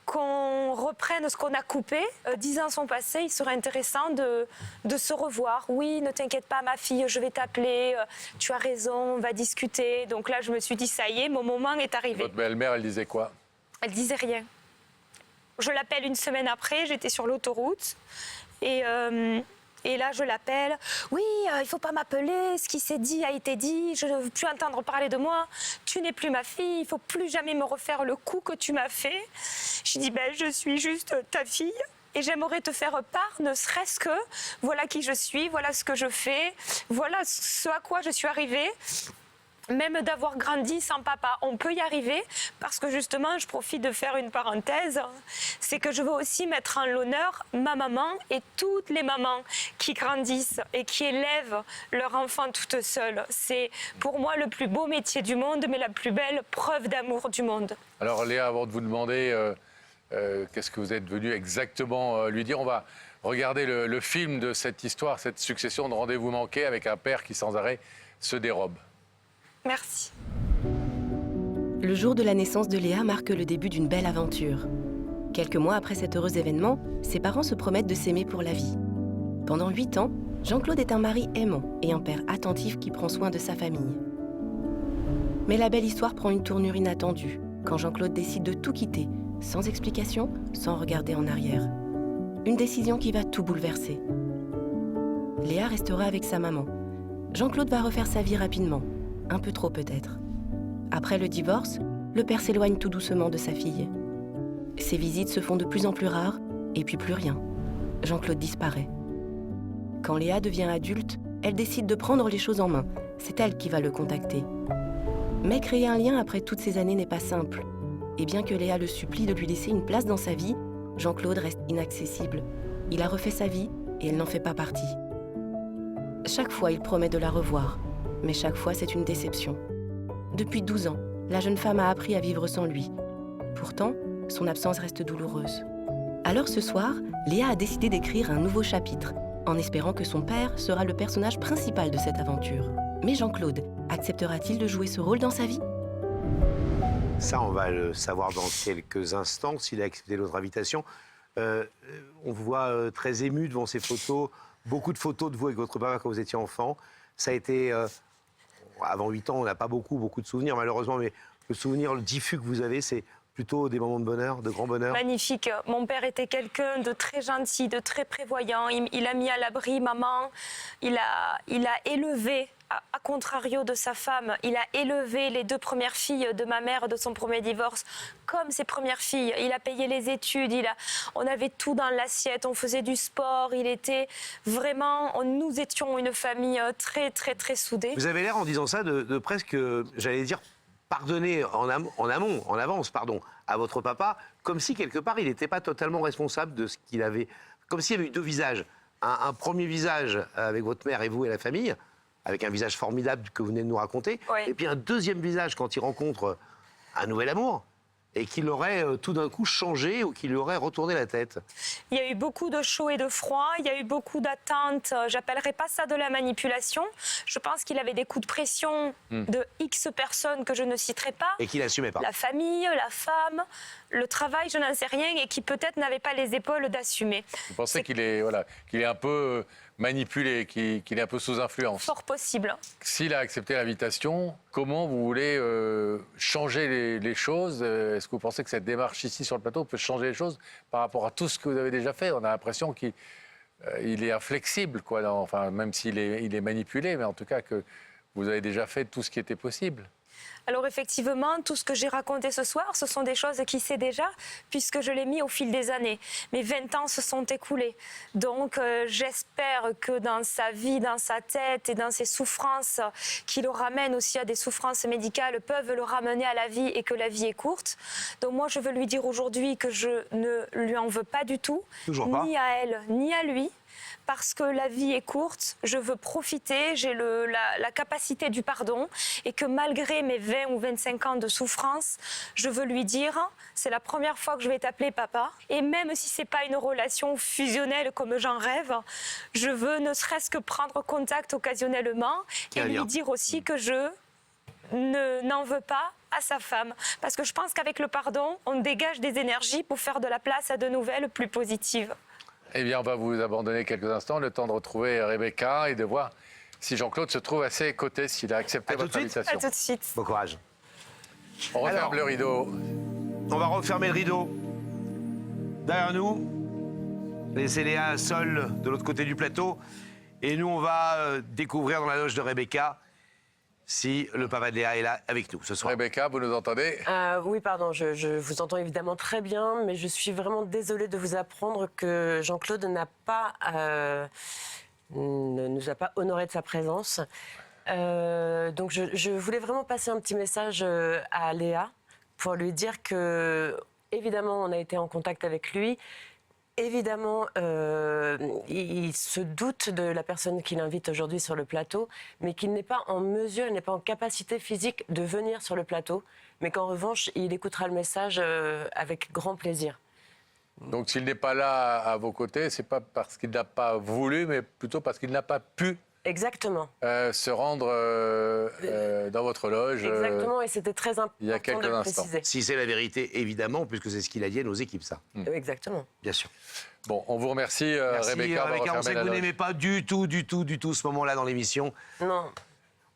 qu'on reprenne ce qu'on a coupé. 10 ans sont passés, il serait intéressant de se revoir. Oui, ne t'inquiète pas, ma fille, je vais t'appeler, tu as raison, on va discuter. Donc là, je me suis dit, ça y est, mon moment est arrivé. Votre belle-mère, elle disait quoi? Elle disait rien. Je l'appelle une semaine après, j'étais sur l'autoroute. Et là, je l'appelle. Oui, il ne faut pas m'appeler. Ce qui s'est dit a été dit. Je ne veux plus entendre parler de moi. Tu n'es plus ma fille. Il ne faut plus jamais me refaire le coup que tu m'as fait. Je dis, je suis juste ta fille. Et j'aimerais te faire part, ne serait-ce que, voilà qui je suis, voilà ce que je fais, voilà ce à quoi je suis arrivée. Même d'avoir grandi sans papa, on peut y arriver parce que justement, je profite de faire une parenthèse, c'est que je veux aussi mettre en l'honneur ma maman et toutes les mamans qui grandissent et qui élèvent leur enfant toute seule. C'est pour moi le plus beau métier du monde, mais la plus belle preuve d'amour du monde. Alors Léa, avant de vous demander qu'est-ce que vous êtes venu exactement lui dire, on va regarder le film de cette histoire, cette succession de rendez-vous manqués avec un père qui sans arrêt se dérobe. Merci. Le jour de la naissance de Léa marque le début d'une belle aventure. Quelques mois après cet heureux événement, ses parents se promettent de s'aimer pour la vie. Pendant 8 ans, Jean-Claude est un mari aimant et un père attentif qui prend soin de sa famille. Mais la belle histoire prend une tournure inattendue quand Jean-Claude décide de tout quitter, sans explication, sans regarder en arrière. Une décision qui va tout bouleverser. Léa restera avec sa maman. Jean-Claude va refaire sa vie rapidement. Un peu trop peut-être. Après le divorce, le père s'éloigne tout doucement de sa fille. Ses visites se font de plus en plus rares, et puis plus rien. Jean-Claude disparaît. Quand Léa devient adulte, elle décide de prendre les choses en main. C'est elle qui va le contacter. Mais créer un lien après toutes ces années n'est pas simple. Et bien que Léa le supplie de lui laisser une place dans sa vie, Jean-Claude reste inaccessible. Il a refait sa vie, et elle n'en fait pas partie. Chaque fois, il promet de la revoir. Mais chaque fois, c'est une déception. Depuis 12 ans, la jeune femme a appris à vivre sans lui. Pourtant, son absence reste douloureuse. Alors ce soir, Léa a décidé d'écrire un nouveau chapitre, en espérant que son père sera le personnage principal de cette aventure. Mais Jean-Claude acceptera-t-il de jouer ce rôle dans sa vie? Ça, on va le savoir dans quelques instants, s'il a accepté notre invitation. On vous voit très ému devant ces photos, beaucoup de photos de vous avec votre papa quand vous étiez enfant. Ça a été... avant 8 ans, on n'a pas beaucoup de souvenirs, malheureusement, mais le souvenir, le diffus que vous avez, c'est plutôt des moments de bonheur, de grand bonheur. Magnifique. Mon père était quelqu'un de très gentil, de très prévoyant. Il a mis à l'abri maman. Il a élevé, à contrario de sa femme, il a élevé les 2 premières filles de ma mère de son premier divorce comme ses premières filles. Il a payé les études, on avait tout dans l'assiette, on faisait du sport. Il était vraiment... Nous étions une famille très, très, très soudée. Vous avez l'air, en disant ça, de presque, j'allais dire, pardonner en avance, à votre papa, comme si, quelque part, il n'était pas totalement responsable de ce qu'il avait... Comme s'il y avait eu 2 visages. Un premier visage avec votre mère et vous et la famille, avec un visage formidable que vous venez de nous raconter, oui. Et puis un deuxième visage quand il rencontre un nouvel amour, et qu'il aurait tout d'un coup changé ou qu'il lui aurait retourné la tête. Il y a eu beaucoup de chaud et de froid, il y a eu beaucoup d'attentes. J'appellerais pas ça de la manipulation. Je pense qu'il avait des coups de pression de X personnes que je ne citerai pas. Et qu'il n'assumait pas. La famille, la femme, le travail, je n'en sais rien, et qui peut-être n'avait pas les épaules d'assumer. Vous pensez qu'il est un peu manipulé, qu'il est un peu sous influence? Fort possible. S'il a accepté l'invitation, comment vous voulez changer les choses? Est-ce que vous pensez que cette démarche ici sur le plateau peut changer les choses par rapport à tout ce que vous avez déjà fait? On a l'impression qu'il il est inflexible, quoi. Enfin, même s'il il est manipulé, mais en tout cas que vous avez déjà fait tout ce qui était possible. Alors effectivement, tout ce que j'ai raconté ce soir, ce sont des choses qu'il sait déjà, puisque je l'ai mis au fil des années. Mais 20 ans se sont écoulés. Donc j'espère que dans sa vie, dans sa tête et dans ses souffrances, qui le ramènent aussi à des souffrances médicales, peuvent le ramener à la vie et que la vie est courte. Donc moi, je veux lui dire aujourd'hui que je ne lui en veux pas du tout, ni à elle, ni à lui. Parce que la vie est courte, je veux profiter, j'ai la capacité du pardon et que malgré mes 20 ou 25 ans de souffrance, je veux lui dire, c'est la première fois que je vais t'appeler papa. Et même si ce n'est pas une relation fusionnelle comme j'en rêve, je veux ne serait-ce que prendre contact occasionnellement et lui dire aussi que je n'en veux pas à sa femme. Parce que je pense qu'avec le pardon, on dégage des énergies pour faire de la place à de nouvelles plus positives. Eh bien, on va vous abandonner quelques instants, le temps de retrouver Rebecca et de voir si Jean-Claude se trouve à ses côtés, s'il a accepté votre invitation. À tout de suite. Bon courage. On referme le rideau. On va refermer le rideau. Derrière nous, laissez Léa seule de l'autre côté du plateau. Et nous, on va découvrir dans la loge de Rebecca si le papa de Léa est là avec nous ce soir. Rebecca, vous nous entendez? Oui, pardon, je vous entends évidemment très bien, mais je suis vraiment désolée de vous apprendre que Jean-Claude ne nous a pas honoré de sa présence. Donc je voulais vraiment passer un petit message à Léa pour lui dire que, évidemment, on a été en contact avec lui. Évidemment, il se doute de la personne qu'il invite aujourd'hui sur le plateau, mais qu'il n'est pas en mesure, il n'est pas en capacité physique de venir sur le plateau, mais qu'en revanche, il écoutera le message avec grand plaisir. Donc s'il n'est pas là à vos côtés, c'est pas parce qu'il n'a pas voulu, mais plutôt parce qu'il n'a pas pu. Exactement. Se rendre dans votre loge. Exactement, et c'était très important il y a quelques de le instants. préciser. Si c'est la vérité, évidemment, puisque c'est ce qu'il a dit à nos équipes, ça. Exactement. Bien sûr. Bon, on vous remercie, Merci, Rebecca. Rebecca, on sait que vous n'aimez pas du tout ce moment-là dans l'émission. Non.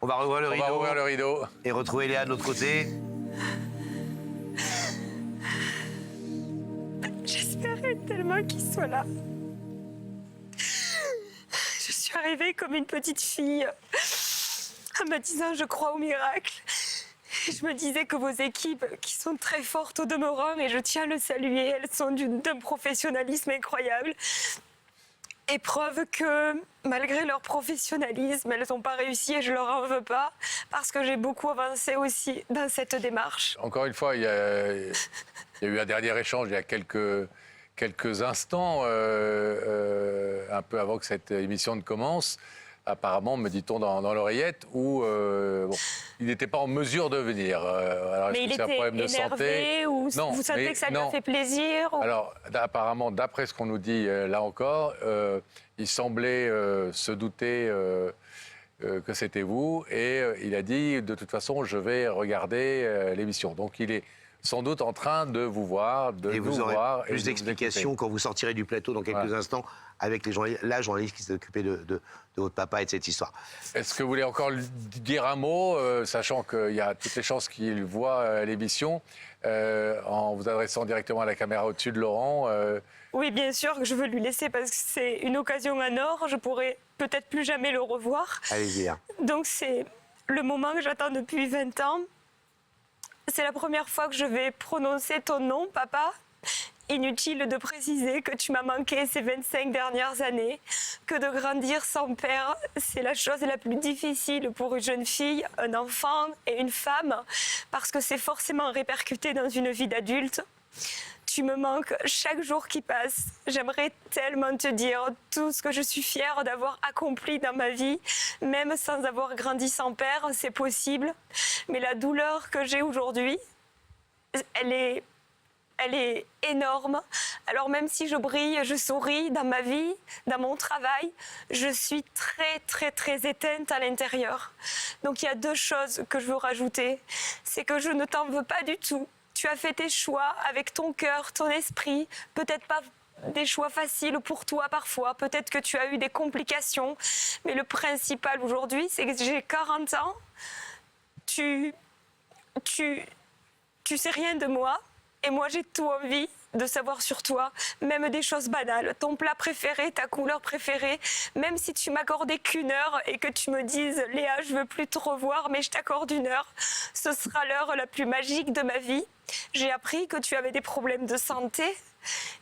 On va rouvrir le rideau. On va rouvrir le rideau. Et retrouver Léa de l'autre côté. J'espérais tellement qu'il soit là. Je suis arrivée comme une petite fille en me disant je crois au miracle. Et je me disais que vos équipes, qui sont très fortes au demeurant, et je tiens à le saluer, elles sont d'un professionnalisme incroyable. Et preuve que malgré leur professionnalisme, elles n'ont pas réussi et je leur en veux pas parce que j'ai beaucoup avancé aussi dans cette démarche. Encore une fois, il y a eu un dernier échange il y a quelques instants, un peu avant que cette émission ne commence. Apparemment, me dit-on dans l'oreillette, où il n'était pas en mesure de venir. Alors, mais il était énervé ou non, vous savez que ça lui a fait plaisir ou... Alors, apparemment, d'après ce qu'on nous dit là encore, il semblait se douter que c'était vous et il a dit, de toute façon, je vais regarder l'émission. Donc, il est sans doute en train de vous voir, de et nous vous aurez voir. plus d'explications quand vous sortirez du plateau dans quelques instants avec la journaliste qui s'est occupée de votre papa et de cette histoire. Est-ce que vous voulez encore dire un mot, sachant qu'il y a toutes les chances qu'il voit l'émission, en vous adressant directement à la caméra au-dessus de Laurent Oui, bien sûr que je veux lui laisser parce que c'est une occasion en or. Je pourrai peut-être plus jamais le revoir. Allez-y. Donc c'est le moment que j'attends depuis 20 ans. C'est la première fois que je vais prononcer ton nom, papa. Inutile de préciser que tu m'as manqué ces 25 dernières années, que de grandir sans père, c'est la chose la plus difficile pour une jeune fille, un enfant et une femme, parce que c'est forcément répercuté dans une vie d'adulte. Tu me manques chaque jour qui passe. J'aimerais tellement te dire tout ce que je suis fière d'avoir accompli dans ma vie, même sans avoir grandi sans père, c'est possible. Mais la douleur que j'ai aujourd'hui, elle est énorme. Alors même si je brille, je souris dans ma vie, dans mon travail, je suis très, très, très éteinte à l'intérieur. Donc il y a deux choses que je veux rajouter. C'est que je ne t'en veux pas du tout. Tu as fait tes choix avec ton cœur, ton esprit, peut-être pas des choix faciles pour toi parfois, peut-être que tu as eu des complications, mais le principal aujourd'hui, c'est que j'ai 40 ans, tu sais rien de moi, et moi j'ai tout envie de savoir sur toi, même des choses banales, ton plat préféré, ta couleur préférée, même si tu m'accordais qu'1 heure et que tu me dises « Léa, je veux plus te revoir, mais je t'accorde 1 heure », ce sera l'heure la plus magique de ma vie. J'ai appris que tu avais des problèmes de santé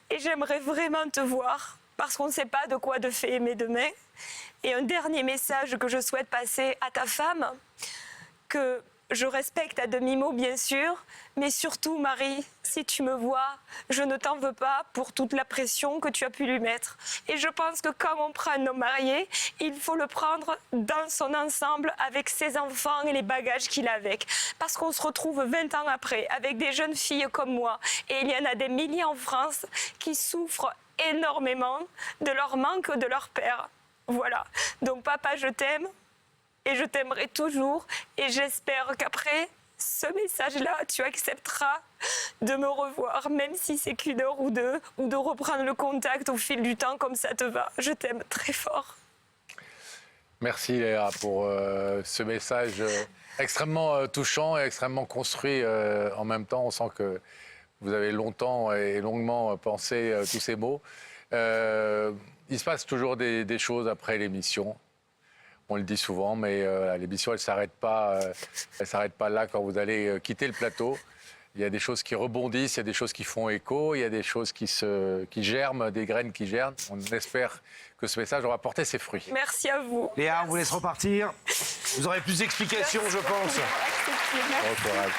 et j'aimerais vraiment te voir parce qu'on ne sait pas de quoi de fait aimer demain. Et un dernier message que je souhaite passer à ta femme, que je respecte à demi-mot bien sûr, mais surtout Marie, si tu me vois, je ne t'en veux pas pour toute la pression que tu as pu lui mettre. Et je pense que quand on prend un homme marié, il faut le prendre dans son ensemble avec ses enfants et les bagages qu'il a avec. Parce qu'on se retrouve 20 ans après avec des jeunes filles comme moi. Et il y en a des milliers en France qui souffrent énormément de leur manque de leur père. Voilà. Donc papa, je t'aime. Et je t'aimerai toujours. Et j'espère qu'après ce message-là, tu accepteras de me revoir, même si c'est qu'1 heure ou 2, ou de reprendre le contact au fil du temps comme ça te va. Je t'aime très fort. Merci Léa pour ce message extrêmement touchant et extrêmement construit en même temps. On sent que vous avez longtemps et longuement pensé tous ces mots. Il se passe toujours des choses après l'émission. On le dit souvent, mais l'émission, elle s'arrête pas là quand vous allez quitter le plateau. Il y a des choses qui rebondissent, il y a des choses qui font écho, il y a des choses qui germent, des graines qui germent. On espère que ce message aura porté ses fruits. Merci à vous. Léa, on vous laisse repartir. Vous aurez plus d'explications, je pense. Bon courage.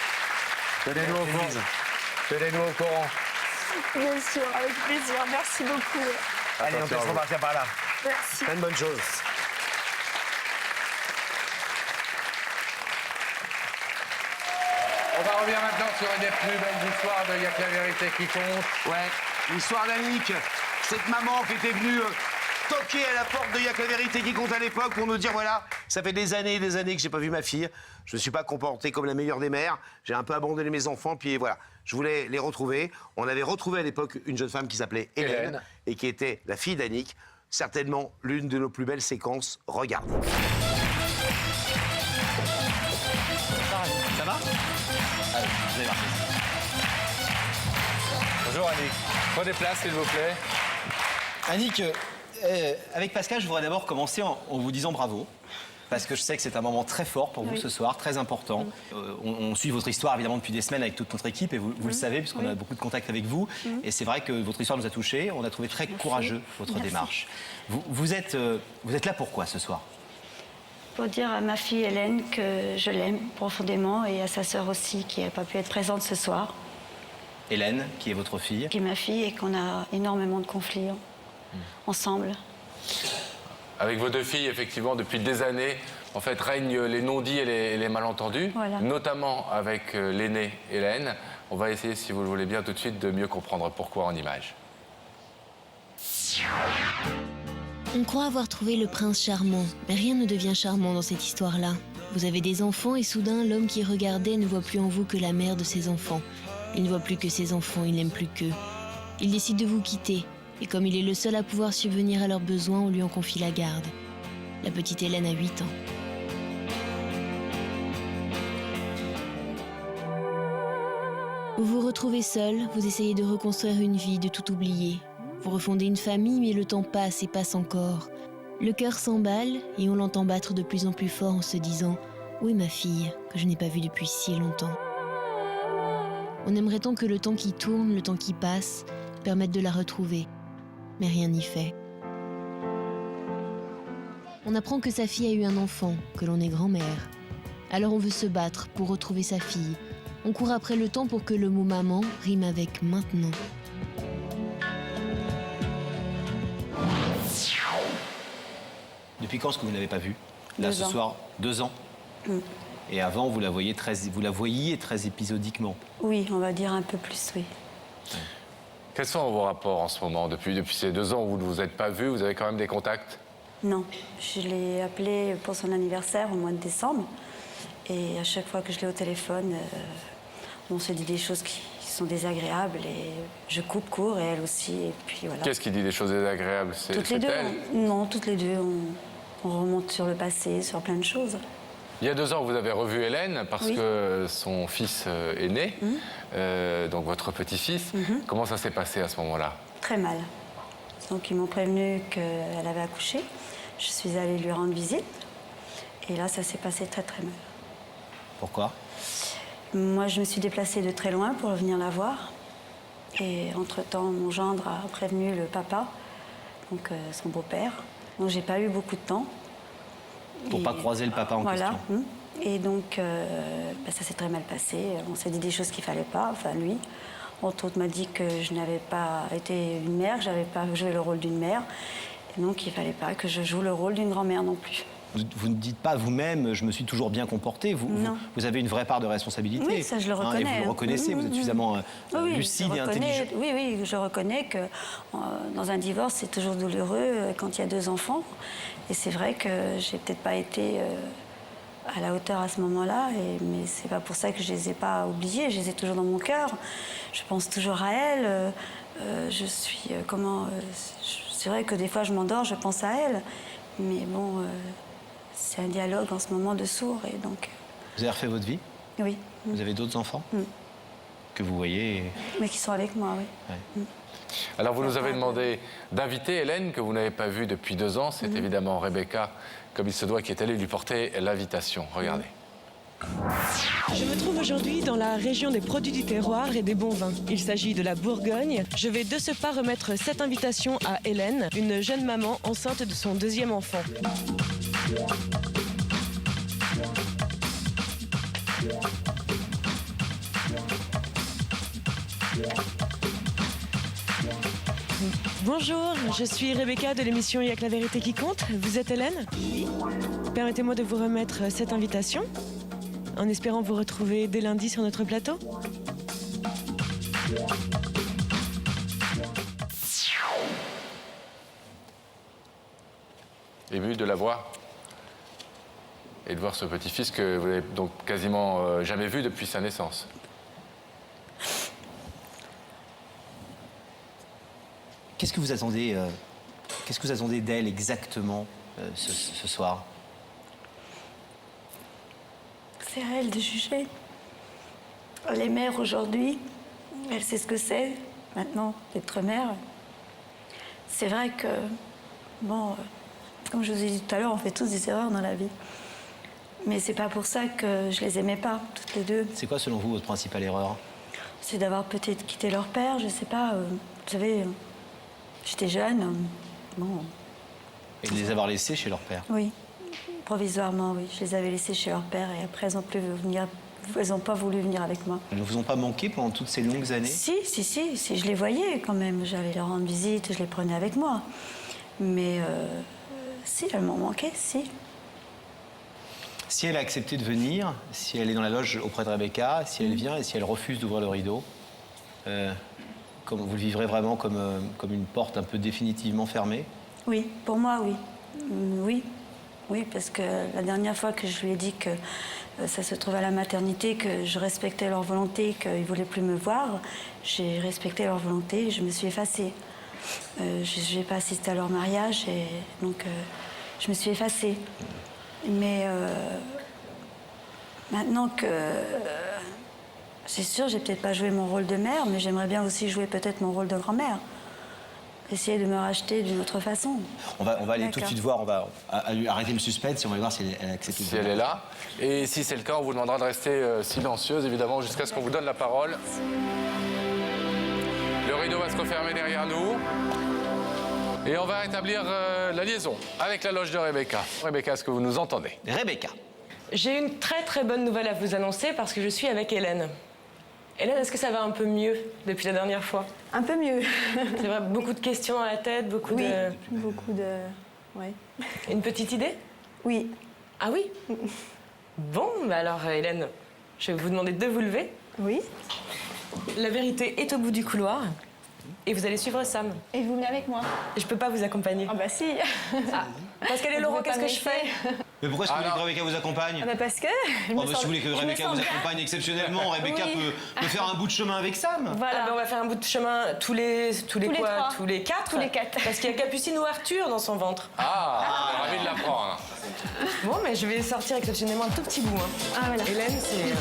Tenez-nous au courant. Tenez-nous au courant. Bien sûr, avec plaisir. Merci beaucoup. Allez, on te laisse repartir par là. Merci. Plein de bonnes choses. On va revenir maintenant sur une des plus belles histoires de Y'a que la vérité qui compte. Ouais, l'histoire d'Annick, cette maman qui était venue toquer à la porte de Y'a que la vérité qui compte à l'époque pour nous dire voilà, ça fait des années et des années que j'ai pas vu ma fille. Je me suis pas comporté comme la meilleure des mères. J'ai un peu abandonné mes enfants, puis voilà. Je voulais les retrouver. On avait retrouvé à l'époque une jeune femme qui s'appelait Hélène et qui était la fille d'Annick. Certainement l'une de nos plus belles séquences. Regardez. Ça va? Allez, vous allez voir. Bonjour Annick. Prenez place s'il vous plaît. Annick, avec Pascal, je voudrais d'abord commencer en vous disant bravo. Parce que je sais que c'est un moment très fort pour vous ce soir, très important. On suit votre histoire évidemment depuis des semaines avec toute notre équipe et vous le savez puisqu'on a beaucoup de contacts avec vous. Et c'est vrai que votre histoire nous a touchés. On a trouvé très courageux votre démarche. Vous êtes là pourquoi ce soir? Pour dire à ma fille Hélène que je l'aime profondément et à sa sœur aussi qui n'a pas pu être présente ce soir. Hélène, qui est votre fille? Qui est ma fille et qu'on a énormément de conflits ensemble. Avec vos deux filles, effectivement, depuis des années, en fait, règnent les non-dits et les malentendus, notamment avec l'aînée Hélène. On va essayer, si vous le voulez bien, tout de suite, de mieux comprendre pourquoi en images. On croit avoir trouvé le prince charmant, mais rien ne devient charmant dans cette histoire-là. Vous avez des enfants et soudain, l'homme qui regardait ne voit plus en vous que la mère de ses enfants. Il ne voit plus que ses enfants, il n'aime plus qu'eux. Il décide de vous quitter. Et comme il est le seul à pouvoir subvenir à leurs besoins, on lui en confie la garde. La petite Hélène a 8 ans. Vous vous retrouvez seul, vous essayez de reconstruire une vie, de tout oublier. Vous refondez une famille, mais le temps passe et passe encore. Le cœur s'emballe et on l'entend battre de plus en plus fort en se disant « Où est ma fille, que je n'ai pas vue depuis si longtemps ?» On aimerait tant que le temps qui tourne, le temps qui passe, permette de la retrouver. Mais rien n'y fait. On apprend que sa fille a eu un enfant, que l'on est grand-mère. Alors on veut se battre pour retrouver sa fille. On court après le temps pour que le mot « maman » rime avec « maintenant ». Depuis quand est-ce que vous ne l'avez pas vue? Là, ce soir, 2 ans. Et avant, vous la voyiez très épisodiquement. Oui, on va dire un peu plus, oui. Quels sont vos rapports en ce moment? Depuis ces 2 ans où vous ne vous êtes pas vus, vous avez quand même des contacts? Non, je l'ai appelé pour son anniversaire au mois de décembre. Et à chaque fois que je l'ai au téléphone, on se dit des choses qui sont désagréables. Et je coupe court et elle aussi. Et puis voilà. Qu'est-ce qui dit des choses désagréables? Toutes les deux. Non, toutes les deux. On remonte sur le passé, sur plein de choses. Il y a 2 ans, vous avez revu Hélène parce que son fils est né, donc votre petit-fils. Comment ça s'est passé à ce moment-là? Très mal. Donc ils m'ont prévenu qu'elle avait accouché. Je suis allée lui rendre visite. Et là, ça s'est passé très très mal. Pourquoi? Moi, je me suis déplacée de très loin pour venir la voir. Et entre-temps, mon gendre a prévenu le papa, donc son beau-père. Donc j'ai pas eu beaucoup de temps. Pour pas croiser le papa en question. Et donc, ça s'est très mal passé. On s'est dit des choses qu'il fallait pas, enfin lui. Entre autres, m'a dit que je n'avais pas été une mère, que j'avais pas joué le rôle d'une mère. Et donc, il fallait pas que je joue le rôle d'une grand-mère non plus. Vous ne dites pas vous-même, je me suis toujours bien comportée. Vous avez une vraie part de responsabilité. Oui, ça je le reconnais. Et vous le reconnaissez, vous êtes suffisamment lucide et intelligent. Oui, je reconnais que dans un divorce, c'est toujours douloureux quand il y a 2 enfants. Et c'est vrai que j'ai peut-être pas été à la hauteur à ce moment-là, mais c'est pas pour ça que je les ai pas oubliées. Je les ai toujours dans mon cœur. Je pense toujours à elle. Je suis c'est vrai que des fois je m'endors, je pense à elle. Mais bon. C'est un dialogue en ce moment de sourds et donc... Vous avez refait votre vie? Oui. Vous avez d'autres enfants que vous voyez? Mais qui sont avec moi, oui. Ouais. Alors vous nous avez demandé d'inviter Hélène, que vous n'avez pas vue depuis 2 ans. C'est évidemment Rebecca, comme il se doit, qui est allée lui porter l'invitation. Regardez. Je me trouve aujourd'hui dans la région des produits du terroir et des bons vins. Il s'agit de la Bourgogne. Je vais de ce pas remettre cette invitation à Hélène, une jeune maman enceinte de son 2e enfant. Bonjour, je suis Rebecca de l'émission Il y a que la vérité qui compte. Vous êtes Hélène? Oui. Permettez-moi de vous remettre cette invitation, en espérant vous retrouver dès lundi sur notre plateau. Ému de la voir et de voir ce petit-fils que vous n'avez donc quasiment jamais vu depuis sa naissance. Qu'est-ce que vous attendez d'elle exactement ce soir? C'est à elle de juger. Elle est mère aujourd'hui. Elle sait ce que c'est, maintenant, d'être mère. C'est vrai que, bon, comme je vous ai dit tout à l'heure, on fait tous des erreurs dans la vie. Mais c'est pas pour ça que je les aimais pas, toutes les deux. C'est quoi, selon vous, votre principale erreur? C'est d'avoir peut-être quitté leur père, je sais pas. Vous savez, j'étais jeune. Bon. Et de les avoir laissés chez leur père? Oui, provisoirement, oui. Je les avais laissés chez leur père et après, elles n'ont pas voulu venir avec moi. Elles ne vous ont pas manqué pendant toutes ces longues années? Si, je les voyais quand même. J'allais leur rendre visite, je les prenais avec moi. Mais si, elles m'ont manqué, si. Si elle a accepté de venir, si elle est dans la loge auprès de Rebecca, si elle vient et si elle refuse d'ouvrir le rideau, vous le vivrez vraiment comme une porte un peu définitivement fermée? Oui, pour moi, oui. Oui, parce que la dernière fois que je lui ai dit que ça se trouve à la maternité, que je respectais leur volonté, qu'ils ne voulaient plus me voir, j'ai respecté leur volonté et je me suis effacée. Je n'ai pas assisté à leur mariage et donc je me suis effacée. Mais maintenant que... c'est sûr, j'ai peut-être pas joué mon rôle de mère, mais j'aimerais bien aussi jouer peut-être mon rôle de grand-mère. Essayer de me racheter d'une autre façon. On va aller tout de suite voir, on va arrêter le suspense et on va voir si elle accepte. Si elle est là. Et si c'est le cas, on vous demandera de rester silencieuse, évidemment, jusqu'à ce qu'on vous donne la parole. Le rideau va se refermer derrière nous. Et on va rétablir la liaison avec la loge de Rebecca. Rebecca, est-ce que vous nous entendez? Rebecca. J'ai une très bonne nouvelle à vous annoncer parce que je suis avec Hélène. Hélène, est-ce que ça va un peu mieux depuis la dernière fois? Un peu mieux. C'est vrai, beaucoup de questions à la tête, beaucoup de... Oui. Une petite idée? Oui. Ah oui? Bon, bah alors Hélène, je vais vous demander de vous lever. Oui. La vérité est au bout du couloir et vous allez suivre Sam. Et vous venez avec moi? Je peux pas vous accompagner. Ah bah si. Pascal et Laurent, qu'est-ce que je fais? Mais pourquoi est-ce que vous voulez que Rebecca vous accompagne? Ah bah parce que... Si vous voulez que Rebecca vous accompagne exceptionnellement, Rebecca peut faire un bout de chemin avec Sam. Voilà. On va faire un bout de chemin tous les quoi? Tous les 4. Tous les 4. Parce qu'il y a Capucine ou Arthur dans son ventre. Ah, on est ravis de l'apprendre. Bon, mais je vais sortir exceptionnellement un tout petit bout. Hein. Ah voilà. Hélène, c'est...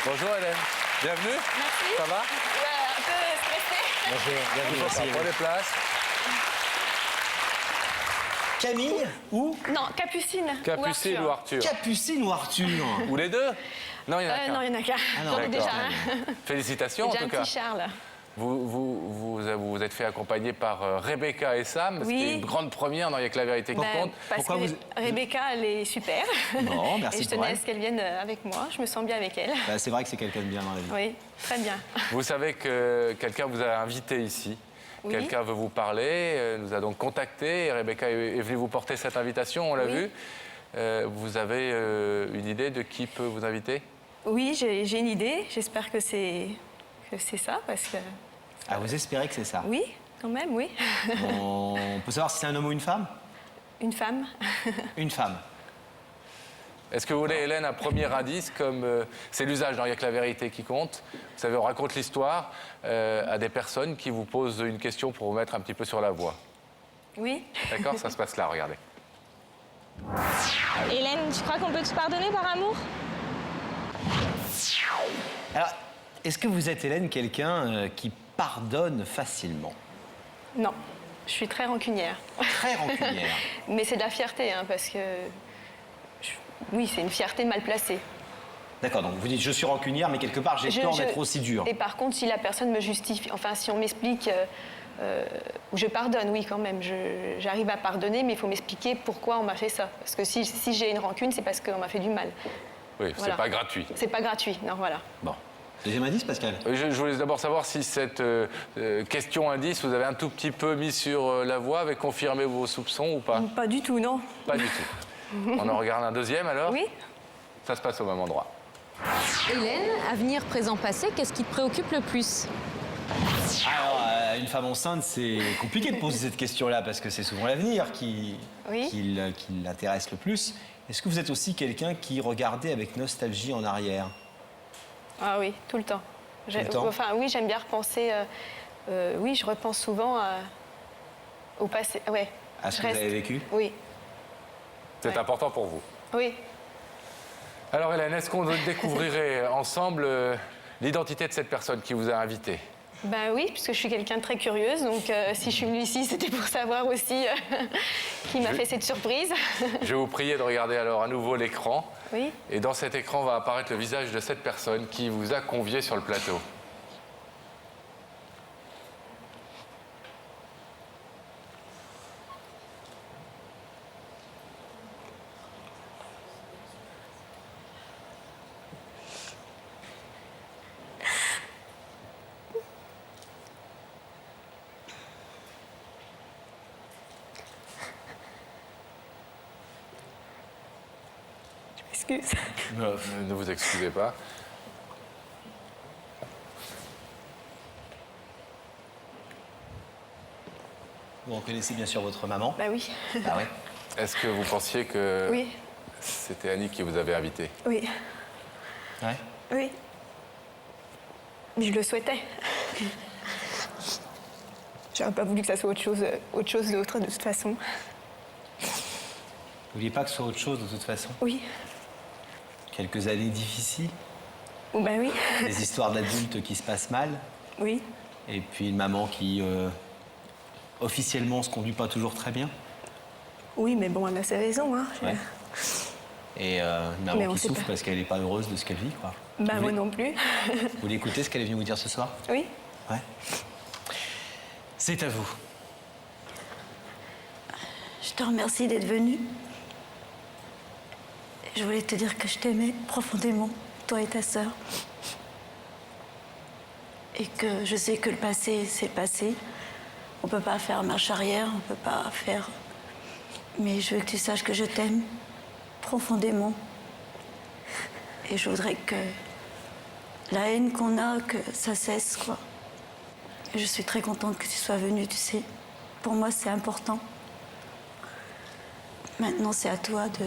Bonjour Hélène, bienvenue. Merci. Ça va? Ouais, un peu stressée. Bonjour, bienvenue. Prenez place. Camille ou Non, Capucine. Capucine ou Arthur? Capucine ou Arthur? Ou les deux? Non, il y en a qu'un. Non, il y en a qu'un. non, J'en ai déjà un. Félicitations en J'ai tout un cas. petit Charles. Vous vous êtes fait accompagner par Rebecca et Sam. Oui. C'était une grande première dans Il y a que la vérité qui compte. Parce Pourquoi que Rebecca, elle est super. Bon, merci Et je pour tenais à elle. ce qu'elle vienne avec moi. Je me sens bien avec elle. Bah, c'est vrai que c'est quelqu'un de bien dans la vie. Oui, très bien. Vous savez que quelqu'un vous a invité ici. Oui. Quelqu'un veut vous parler, nous a donc contacté. Rebecca est venue vous porter cette invitation, on l'a vu. Vous avez une idée de qui peut vous inviter? Oui, j'ai une idée. J'espère que c'est ça, parce que... Ah, vous espérez que c'est ça? Oui, quand même, oui. On peut savoir si c'est un homme ou une femme? Une femme. Une femme. Est-ce que vous voulez, Hélène, un premier indice, comme c'est l'usage dans Il y a que la vérité qui compte? Vous savez, on raconte l'histoire à des personnes qui vous posent une question pour vous mettre un petit peu sur la voie. Oui. D'accord? Ça se passe là, regardez. Hélène, tu crois qu'on peut te pardonner par amour? Alors, est-ce que vous êtes, Hélène, quelqu'un qui pardonne facilement? Non, je suis très rancunière. Très rancunière. Mais c'est de la fierté, hein, parce que... Oui, c'est une fierté mal placée. D'accord, donc vous dites je suis rancunière, mais quelque part j'ai tort d'être aussi dur. Et par contre, si la personne me justifie, enfin si on m'explique, je pardonne, oui quand même, j'arrive à pardonner, mais il faut m'expliquer pourquoi on m'a fait ça. Parce que si j'ai une rancune, c'est parce qu'on m'a fait du mal. Oui, Voilà. c'est pas gratuit. C'est pas gratuit, non, voilà. Bon. Deuxième indice, Pascal? Je voulais d'abord savoir si cette question indice, vous avez un tout petit peu mis sur la voie, avec confirmé vos soupçons ou pas? Pas du tout, non. Pas du tout. On en regarde un deuxième alors? Oui. Ça se passe au même endroit. Hélène, avenir, présent, passé, qu'est-ce qui te préoccupe le plus? Alors, une femme enceinte, c'est compliqué de poser cette question-là parce que c'est souvent l'avenir qui l'intéresse le plus. Est-ce que vous êtes aussi quelqu'un qui regardait avec nostalgie en arrière? Ah oui, tout le temps. Tout le temps? Enfin, oui, j'aime bien repenser. Oui, je repense souvent au passé. Ouais. À ce que vous avez vécu? Oui. C'est important pour vous. Oui. Alors Hélène, est-ce qu'on découvrirait ensemble l'identité de cette personne qui vous a invité? Ben oui, puisque je suis quelqu'un de très curieuse, donc si je suis venue ici, c'était pour savoir aussi qui m'a fait cette surprise. Je vais vous prier de regarder alors à nouveau l'écran. Oui. Et dans cet écran va apparaître le visage de cette personne qui vous a convié sur le plateau. Excuse. Ne vous excusez pas. Vous reconnaissez bien sûr votre maman? Bah oui. Ah ouais. Est-ce que vous pensiez que Oui. c'était Annie qui vous avait invité? Oui. Ouais. Oui. Je le souhaitais. J'aurais pas voulu que ça soit autre chose d'autre, de toute façon. Vous vouliez pas que ce soit autre chose de toute façon? Oui. Quelques années difficiles? Oh, bah oui. Des histoires d'adultes qui se passent mal? Oui. Et puis une maman qui, officiellement, se conduit pas toujours très bien? Oui, mais bon, elle a ses raisons, hein. Ouais. Et une Mais maman on qui sait souffre pas. parce qu'elle n'est pas heureuse de ce qu'elle vit, quoi. Bah Vous moi voulez- non plus. Vous voulez écouter ce qu'elle est venue vous dire ce soir? Oui. Ouais. C'est à vous. Je te remercie d'être venu. Je voulais te dire que je t'aimais profondément, toi et ta sœur. Et que je sais que le passé, c'est le passé. On peut pas faire marche arrière, on peut pas faire... Mais je veux que tu saches que je t'aime profondément Et je voudrais que la haine qu'on a, que ça cesse, quoi. Et je suis très contente que tu sois venue, tu sais. Pour moi, c'est important. Maintenant, c'est à toi de...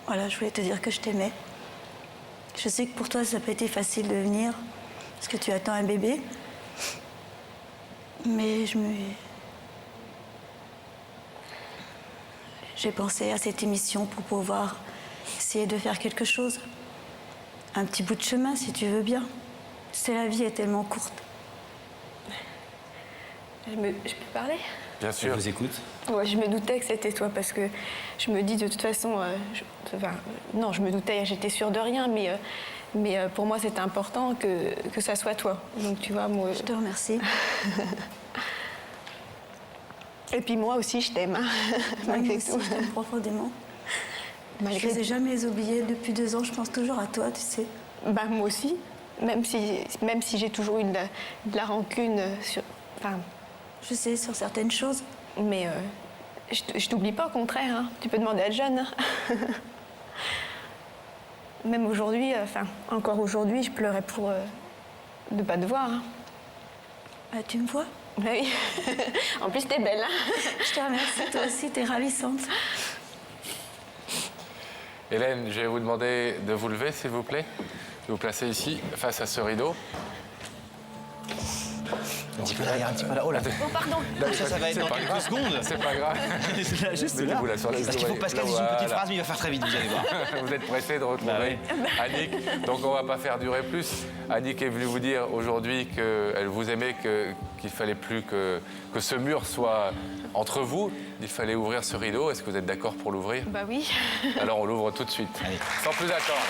Voilà, je voulais te dire que je t'aimais. Je sais que pour toi, ça n'a pas été facile de venir, parce que tu attends un bébé. Mais j'ai pensé à cette émission pour pouvoir essayer de faire quelque chose. Un petit bout de chemin, si tu veux bien. C'est la vie est tellement courte. Je peux parler? Bien sûr. Je vous écoute. Ouais, je me doutais que c'était toi parce que je me dis de toute façon, non, je me doutais, j'étais sûre de rien, mais pour moi c'était important que ça soit toi. Donc tu vois, moi. Je te remercie. Et puis moi aussi, je t'aime. Malgré tout. Je t'aime profondément. Je ne les ai jamais oubliés depuis 2 ans. Je pense toujours à toi, tu sais. Bah moi aussi. Même si j'ai toujours eu de la rancune sur. Enfin. Je sais, sur certaines choses. Mais je t'oublie pas, au contraire. Hein. Tu peux demander à John. Hein. Même aujourd'hui, encore aujourd'hui, je pleurais pour de pas te voir. Hein. Ah, tu me vois? Bah oui. En plus, t'es belle. Hein. Je te remercie, toi aussi, t'es ravissante. Hélène, je vais vous demander de vous lever, s'il vous plaît. De vous placer ici, face à ce rideau. Un petit peu derrière, un petit peu là. Oh là. Oh, pardon. Ça va être dans quelques secondes. C'est pas grave. Là, juste là. Parce qu'il faut que Pascal dise une petite phrase, mais il va faire très vite, vous allez voir. Vous êtes pressé de retrouver Annick, donc on va pas faire durer plus. Annick est venue vous dire aujourd'hui qu'elle vous aimait, qu'il fallait plus que ce mur soit entre vous. Il fallait ouvrir ce rideau. Est-ce que vous êtes d'accord pour l'ouvrir? Bah oui. Alors on l'ouvre tout de suite. Allez. Sans plus attendre.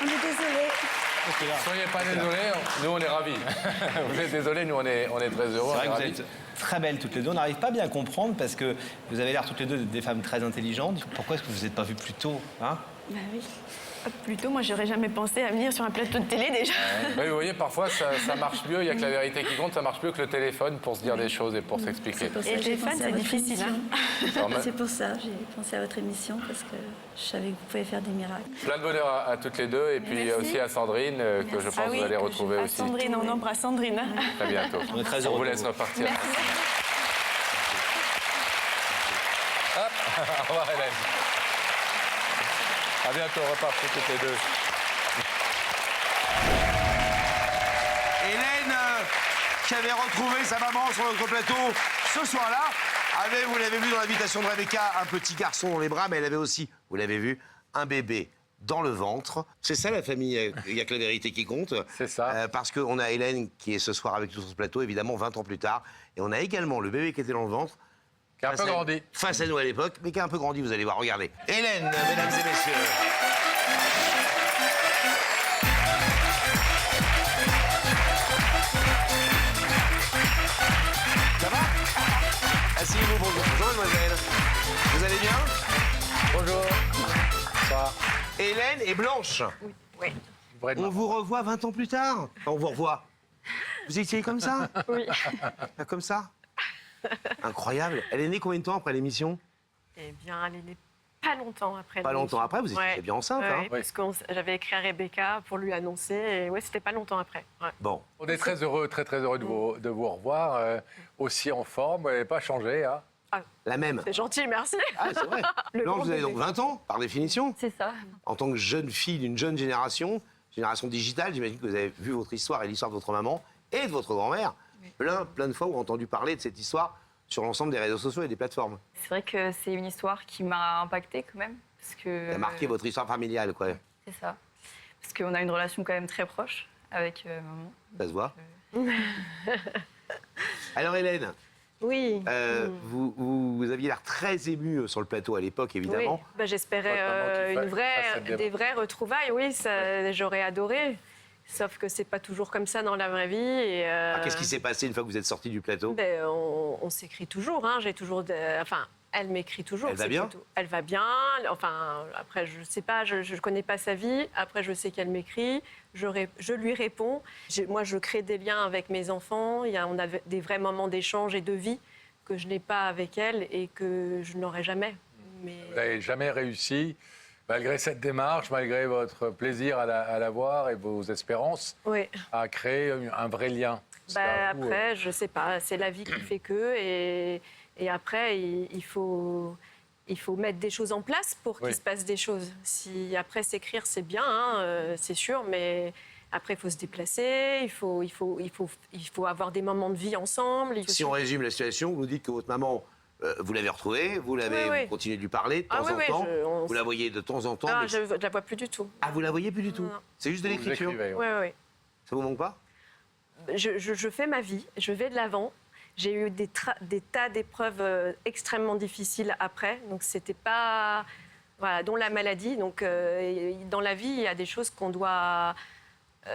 On est désolés. Soyez pas désolés, nous on est ravis. Vous êtes désolés, nous on est très heureux. C'est vrai que vous êtes très belles toutes les deux. On n'arrive pas bien à comprendre parce que vous avez l'air toutes les deux des femmes très intelligentes. Pourquoi est-ce que vous n'êtes pas vues plus tôt, hein? Bah oui. Plus tôt, moi j'aurais jamais pensé à venir sur un plateau de télé déjà. Oui, vous voyez, parfois ça marche mieux, il n'y a que la vérité qui compte, ça marche mieux que le téléphone pour se dire des choses et pour s'expliquer. Et le téléphone, c'est difficile. Hein. C'est pour ça, j'ai pensé à votre émission parce que je savais que vous pouvez faire des miracles. Plein de bonheur à toutes les deux et puis aussi à Sandrine, que je pense que vous allez retrouver aussi. Sandrine, on embrasse Sandrine. Très bientôt. On est très heureux. On vous laisse repartir. Merci. Hop. Au revoir Hélène. À bientôt, on repart toutes les deux. Hélène, qui avait retrouvé sa maman sur notre plateau ce soir-là, avait, vous l'avez vu dans l'invitation de Rebecca, un petit garçon dans les bras, mais elle avait aussi, vous l'avez vu, un bébé dans le ventre. C'est ça la famille, il n'y a que la vérité qui compte. C'est ça. Parce qu'on a Hélène qui est ce soir avec nous sur ce plateau, évidemment 20 ans plus tard. Et on a également le bébé qui était dans le ventre. Qui a un peu grandi. Face à nous à l'époque, mais qui a un peu grandi, vous allez voir. Regardez. Hélène, mesdames et messieurs. Ça va? Asseyez-vous, bonjour. Bonjour, mademoiselle. Vous allez bien? Bonjour. Bonsoir. Hélène est blanche. Oui. On vous revoit 20 ans plus tard. Enfin, on vous revoit. Vous étiez comme ça? Oui. Comme ça? Incroyable. Elle est née combien de temps après l'émission? Eh bien, elle est née pas longtemps après. Pas longtemps après, vous étiez bien enceinte. Ouais, hein? parce que j'avais écrit à Rebecca pour lui annoncer. Et ouais, c'était pas longtemps après. Ouais. Bon. On est très heureux de vous revoir, aussi en forme. Vous n'avez pas changé, hein? La même. C'est gentil, merci. Ah, c'est vrai. Blanche, vous avez donc 20 ans, par définition. C'est ça. En tant que jeune fille d'une jeune génération digitale, j'imagine que vous avez vu votre histoire et l'histoire de votre maman et de votre grand-mère plein de fois, ou entendu parler de cette histoire sur l'ensemble des réseaux sociaux et des plateformes. C'est vrai que c'est une histoire qui m'a impactée quand même. Parce que, Ça a marqué votre histoire familiale, quoi. C'est ça. Parce qu'on a une relation quand même très proche avec maman. Ça se voit. Alors Hélène, Oui. Vous aviez l'air très ému sur le plateau à l'époque, évidemment. Oui. Bah, j'espérais des vraies retrouvailles, oui, j'aurais adoré. Sauf que c'est pas toujours comme ça dans la vraie vie. Qu'est-ce qui s'est passé une fois que vous êtes sorti du plateau? On s'écrit toujours, hein. J'ai toujours... Elle m'écrit toujours. Elle va bien? Elle va bien. Enfin, après, je sais pas, je connais pas sa vie. Après, je sais qu'elle m'écrit. Je lui réponds. Moi, je crée des liens avec mes enfants. On a des vrais moments d'échange et de vie que je n'ai pas avec elle et que je n'aurai jamais. Mais... Vous n'avez jamais réussi, malgré cette démarche, malgré votre plaisir à la voir et vos espérances, oui, à créer un vrai lien. Après, je sais pas. C'est la vie qui fait que. Et après, il faut mettre des choses en place pour qu'il se passe des choses. Si après s'écrire, c'est bien, hein, c'est sûr, mais après il faut se déplacer, il faut avoir des moments de vie ensemble. Si on résume la situation, vous dites que votre maman, vous l'avez retrouvée, vous continuez de lui parler de temps en temps, vous la voyez de temps en temps. Ah, je la vois plus du tout. Ah, vous la voyez plus du tout? C'est juste de l'écriture? Oui. Ça vous manque pas? Je fais ma vie, je vais de l'avant. J'ai eu des tas d'épreuves extrêmement difficiles après, donc c'était pas... Voilà, dont la maladie. Donc dans la vie, il y a des choses qu'on doit...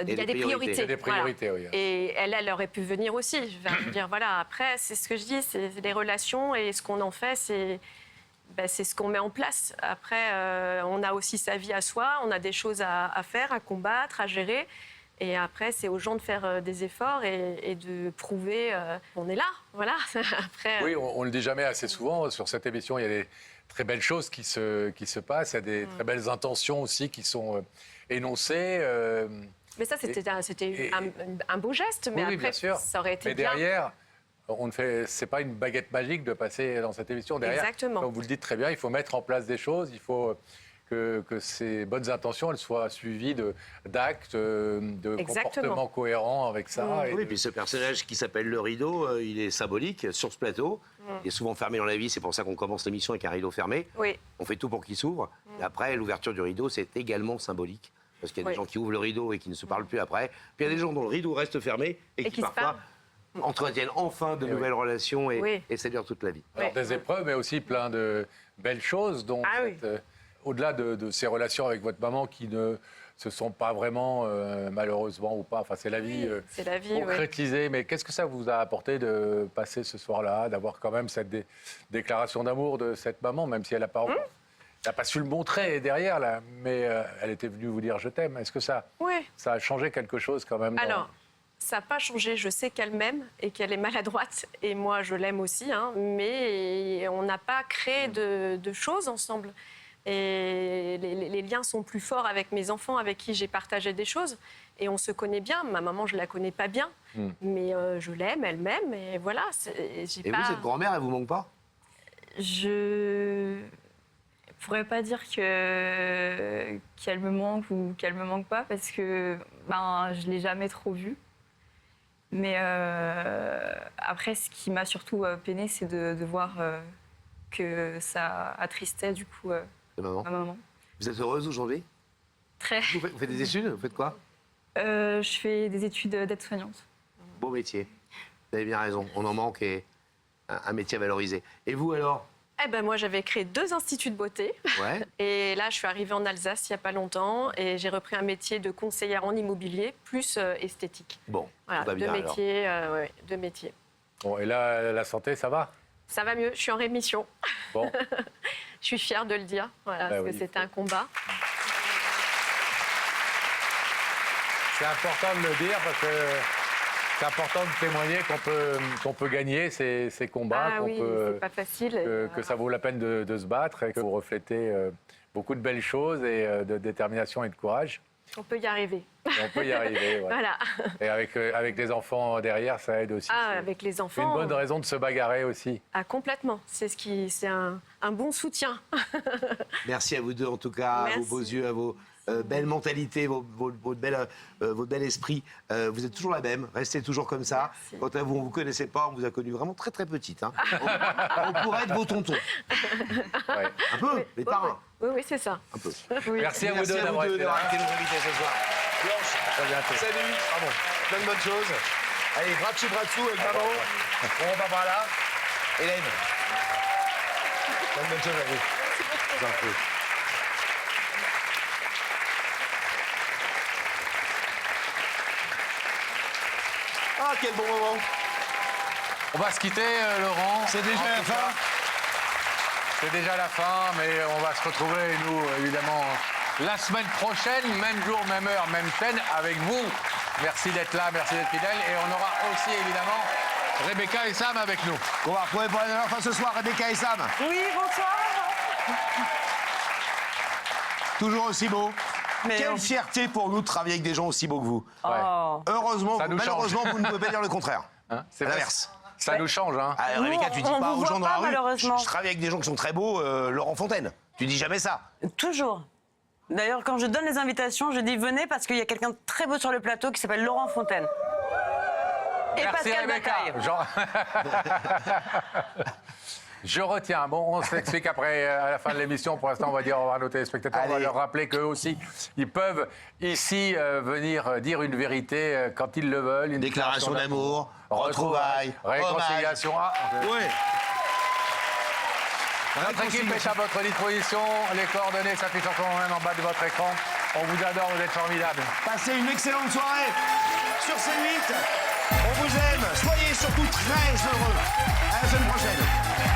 il y a des priorités. Il y a des priorités, oui. Et elle aurait pu venir aussi. Je vais dire, voilà, après, c'est ce que je dis, c'est les relations et ce qu'on en fait, c'est ce qu'on met en place. Après, on a aussi sa vie à soi, on a des choses à faire, à combattre, à gérer. Et après, c'est aux gens de faire des efforts et de prouver qu'on est là. Voilà. Après, oui, on ne le dit jamais assez souvent. Sur cette émission, il y a des très belles choses qui se passent. Il y a des très belles intentions aussi qui sont énoncées. Mais ça, c'était un beau geste. Mais oui, après, bien sûr. ça aurait été bien. Mais derrière, c'est pas une baguette magique de passer dans cette émission. Derrière, exactement. Comme vous le dites très bien, il faut mettre en place des choses. Il faut... Que ces bonnes intentions elles soient suivies d'actes, de comportements cohérents avec ça. Oui, puis ce personnage qui s'appelle le rideau, il est symbolique sur ce plateau. Il est souvent fermé dans la vie, c'est pour ça qu'on commence l'émission avec un rideau fermé. Oui. On fait tout pour qu'il s'ouvre. Et après, l'ouverture du rideau, c'est également symbolique. Parce qu'il y a des gens qui ouvrent le rideau et qui ne se parlent plus après. Puis il y a des gens dont le rideau reste fermé et qui parfois entretiennent enfin de nouvelles relations et ça dure toute la vie. Alors des épreuves, mais aussi plein de belles choses dont... Au-delà de ces relations avec votre maman qui ne se sont pas vraiment, malheureusement ou pas, enfin c'est la vie, concrétisée, mais qu'est-ce que ça vous a apporté de passer ce soir-là, d'avoir quand même cette déclaration d'amour de cette maman, même si elle n'a pas su le montrer derrière, là, mais elle était venue vous dire « je t'aime ». Est-ce que ça a changé quelque chose quand même Alors, ça n'a pas changé. Je sais qu'elle m'aime et qu'elle est maladroite, et moi je l'aime aussi, hein, mais on n'a pas créé de choses ensemble. Et les liens sont plus forts avec mes enfants, avec qui j'ai partagé des choses. Et on se connaît bien. Ma maman, je la connais pas bien. Mais je l'aime, elle m'aime. Et voilà. Et vous, cette grand-mère, elle vous manque pas? Je pourrais pas dire qu'elle me manque ou qu'elle me manque pas, parce que je l'ai jamais trop vue. Mais après, ce qui m'a surtout peiné, c'est de voir que ça attristait du coup... ma maman. Vous êtes heureuse aujourd'hui? Très. Vous faites des études? Vous faites quoi? Je fais des études d'aide-soignante. Beau métier. Vous avez bien raison. On en manque et un métier à valoriser. Et vous alors? Moi, j'avais créé 2 instituts de beauté. Ouais. Et là, je suis arrivée en Alsace il n'y a pas longtemps et j'ai repris un métier de conseillère en immobilier plus esthétique. Bon, voilà, tout va bien 2 métiers. Bon, et là, la santé, ça va? Ça va mieux, je suis en rémission. Bon. Je suis fière de le dire, voilà, parce que c'était un combat. C'est important de le dire parce que c'est important de témoigner qu'on peut gagner ces combats, c'est pas facile. Que ça vaut la peine de se battre et que vous reflétez beaucoup de belles choses et de détermination et de courage. On peut y arriver. On peut y arriver, ouais. Voilà. Et avec des enfants derrière, ça aide aussi. Avec les enfants. C'est une bonne raison de se bagarrer aussi. Complètement. C'est un bon soutien. Merci à vous deux, en tout cas, à vos beaux yeux, à vos belles mentalités, votre bel esprit. Vous êtes toujours la même, restez toujours comme ça. Merci. Quant à vous, on ne vous connaissait pas, on vous a connu vraiment très très petite. Hein. On pourrait être vos tontons. Ouais. Un peu, les parrains. Oui, c'est ça. Un peu. Oui. Merci à vous deux d'avoir été là. été nos invités ce soir. Blanche, très bientôt. Salut, plein de bonnes choses. Allez, bras dessus, avec maman. On repart par là. Hélène. Bonne chose à vous. Je vous en prie. Ah, quel bon moment. On va se quitter, Laurent. C'est déjà la fin. C'est déjà la fin, mais on va se retrouver, nous, évidemment, la semaine prochaine, même jour, même heure, même chaîne, avec vous. Merci d'être là, merci d'être fidèle. Et on aura aussi, évidemment, Rebecca et Sam avec nous. On va retrouver pour la dernière fois ce soir Rebecca et Sam. Oui, bonsoir. Toujours aussi beau. Quelle fierté pour nous de travailler avec des gens aussi beaux que vous. Oh. Heureusement, Ça nous malheureusement, change. vous ne pouvez pas dire le contraire. Hein, C'est l'inverse. Ça nous change, hein. Ah, Rebecca, tu dis on pas vous aux gens voit dans pas, la rue. malheureusement. Je travaille avec des gens qui sont très beaux, Laurent Fontaine. Tu dis jamais ça. Toujours. D'ailleurs, quand je donne les invitations, je dis venez parce qu'il y a quelqu'un de très beau sur le plateau qui s'appelle Laurent Fontaine. Et Merci Pascal Rebecca. Bataille. Je retiens. Bon, on s'explique après, à la fin de l'émission. Pour l'instant, on va dire au revoir à nos téléspectateurs. On va leur rappeler qu'eux aussi, ils peuvent ici venir dire une vérité quand ils le veulent. Une Déclaration d'amour, retrouvailles, réconciliation. hommage. Oui. Notre Réconciliation. équipe est à votre disposition. Les coordonnées s'affichent en haut de votre écran. On vous adore, vous êtes formidables. Passez une excellente soirée sur C8. On vous aime. Soyez surtout très heureux. À la semaine prochaine.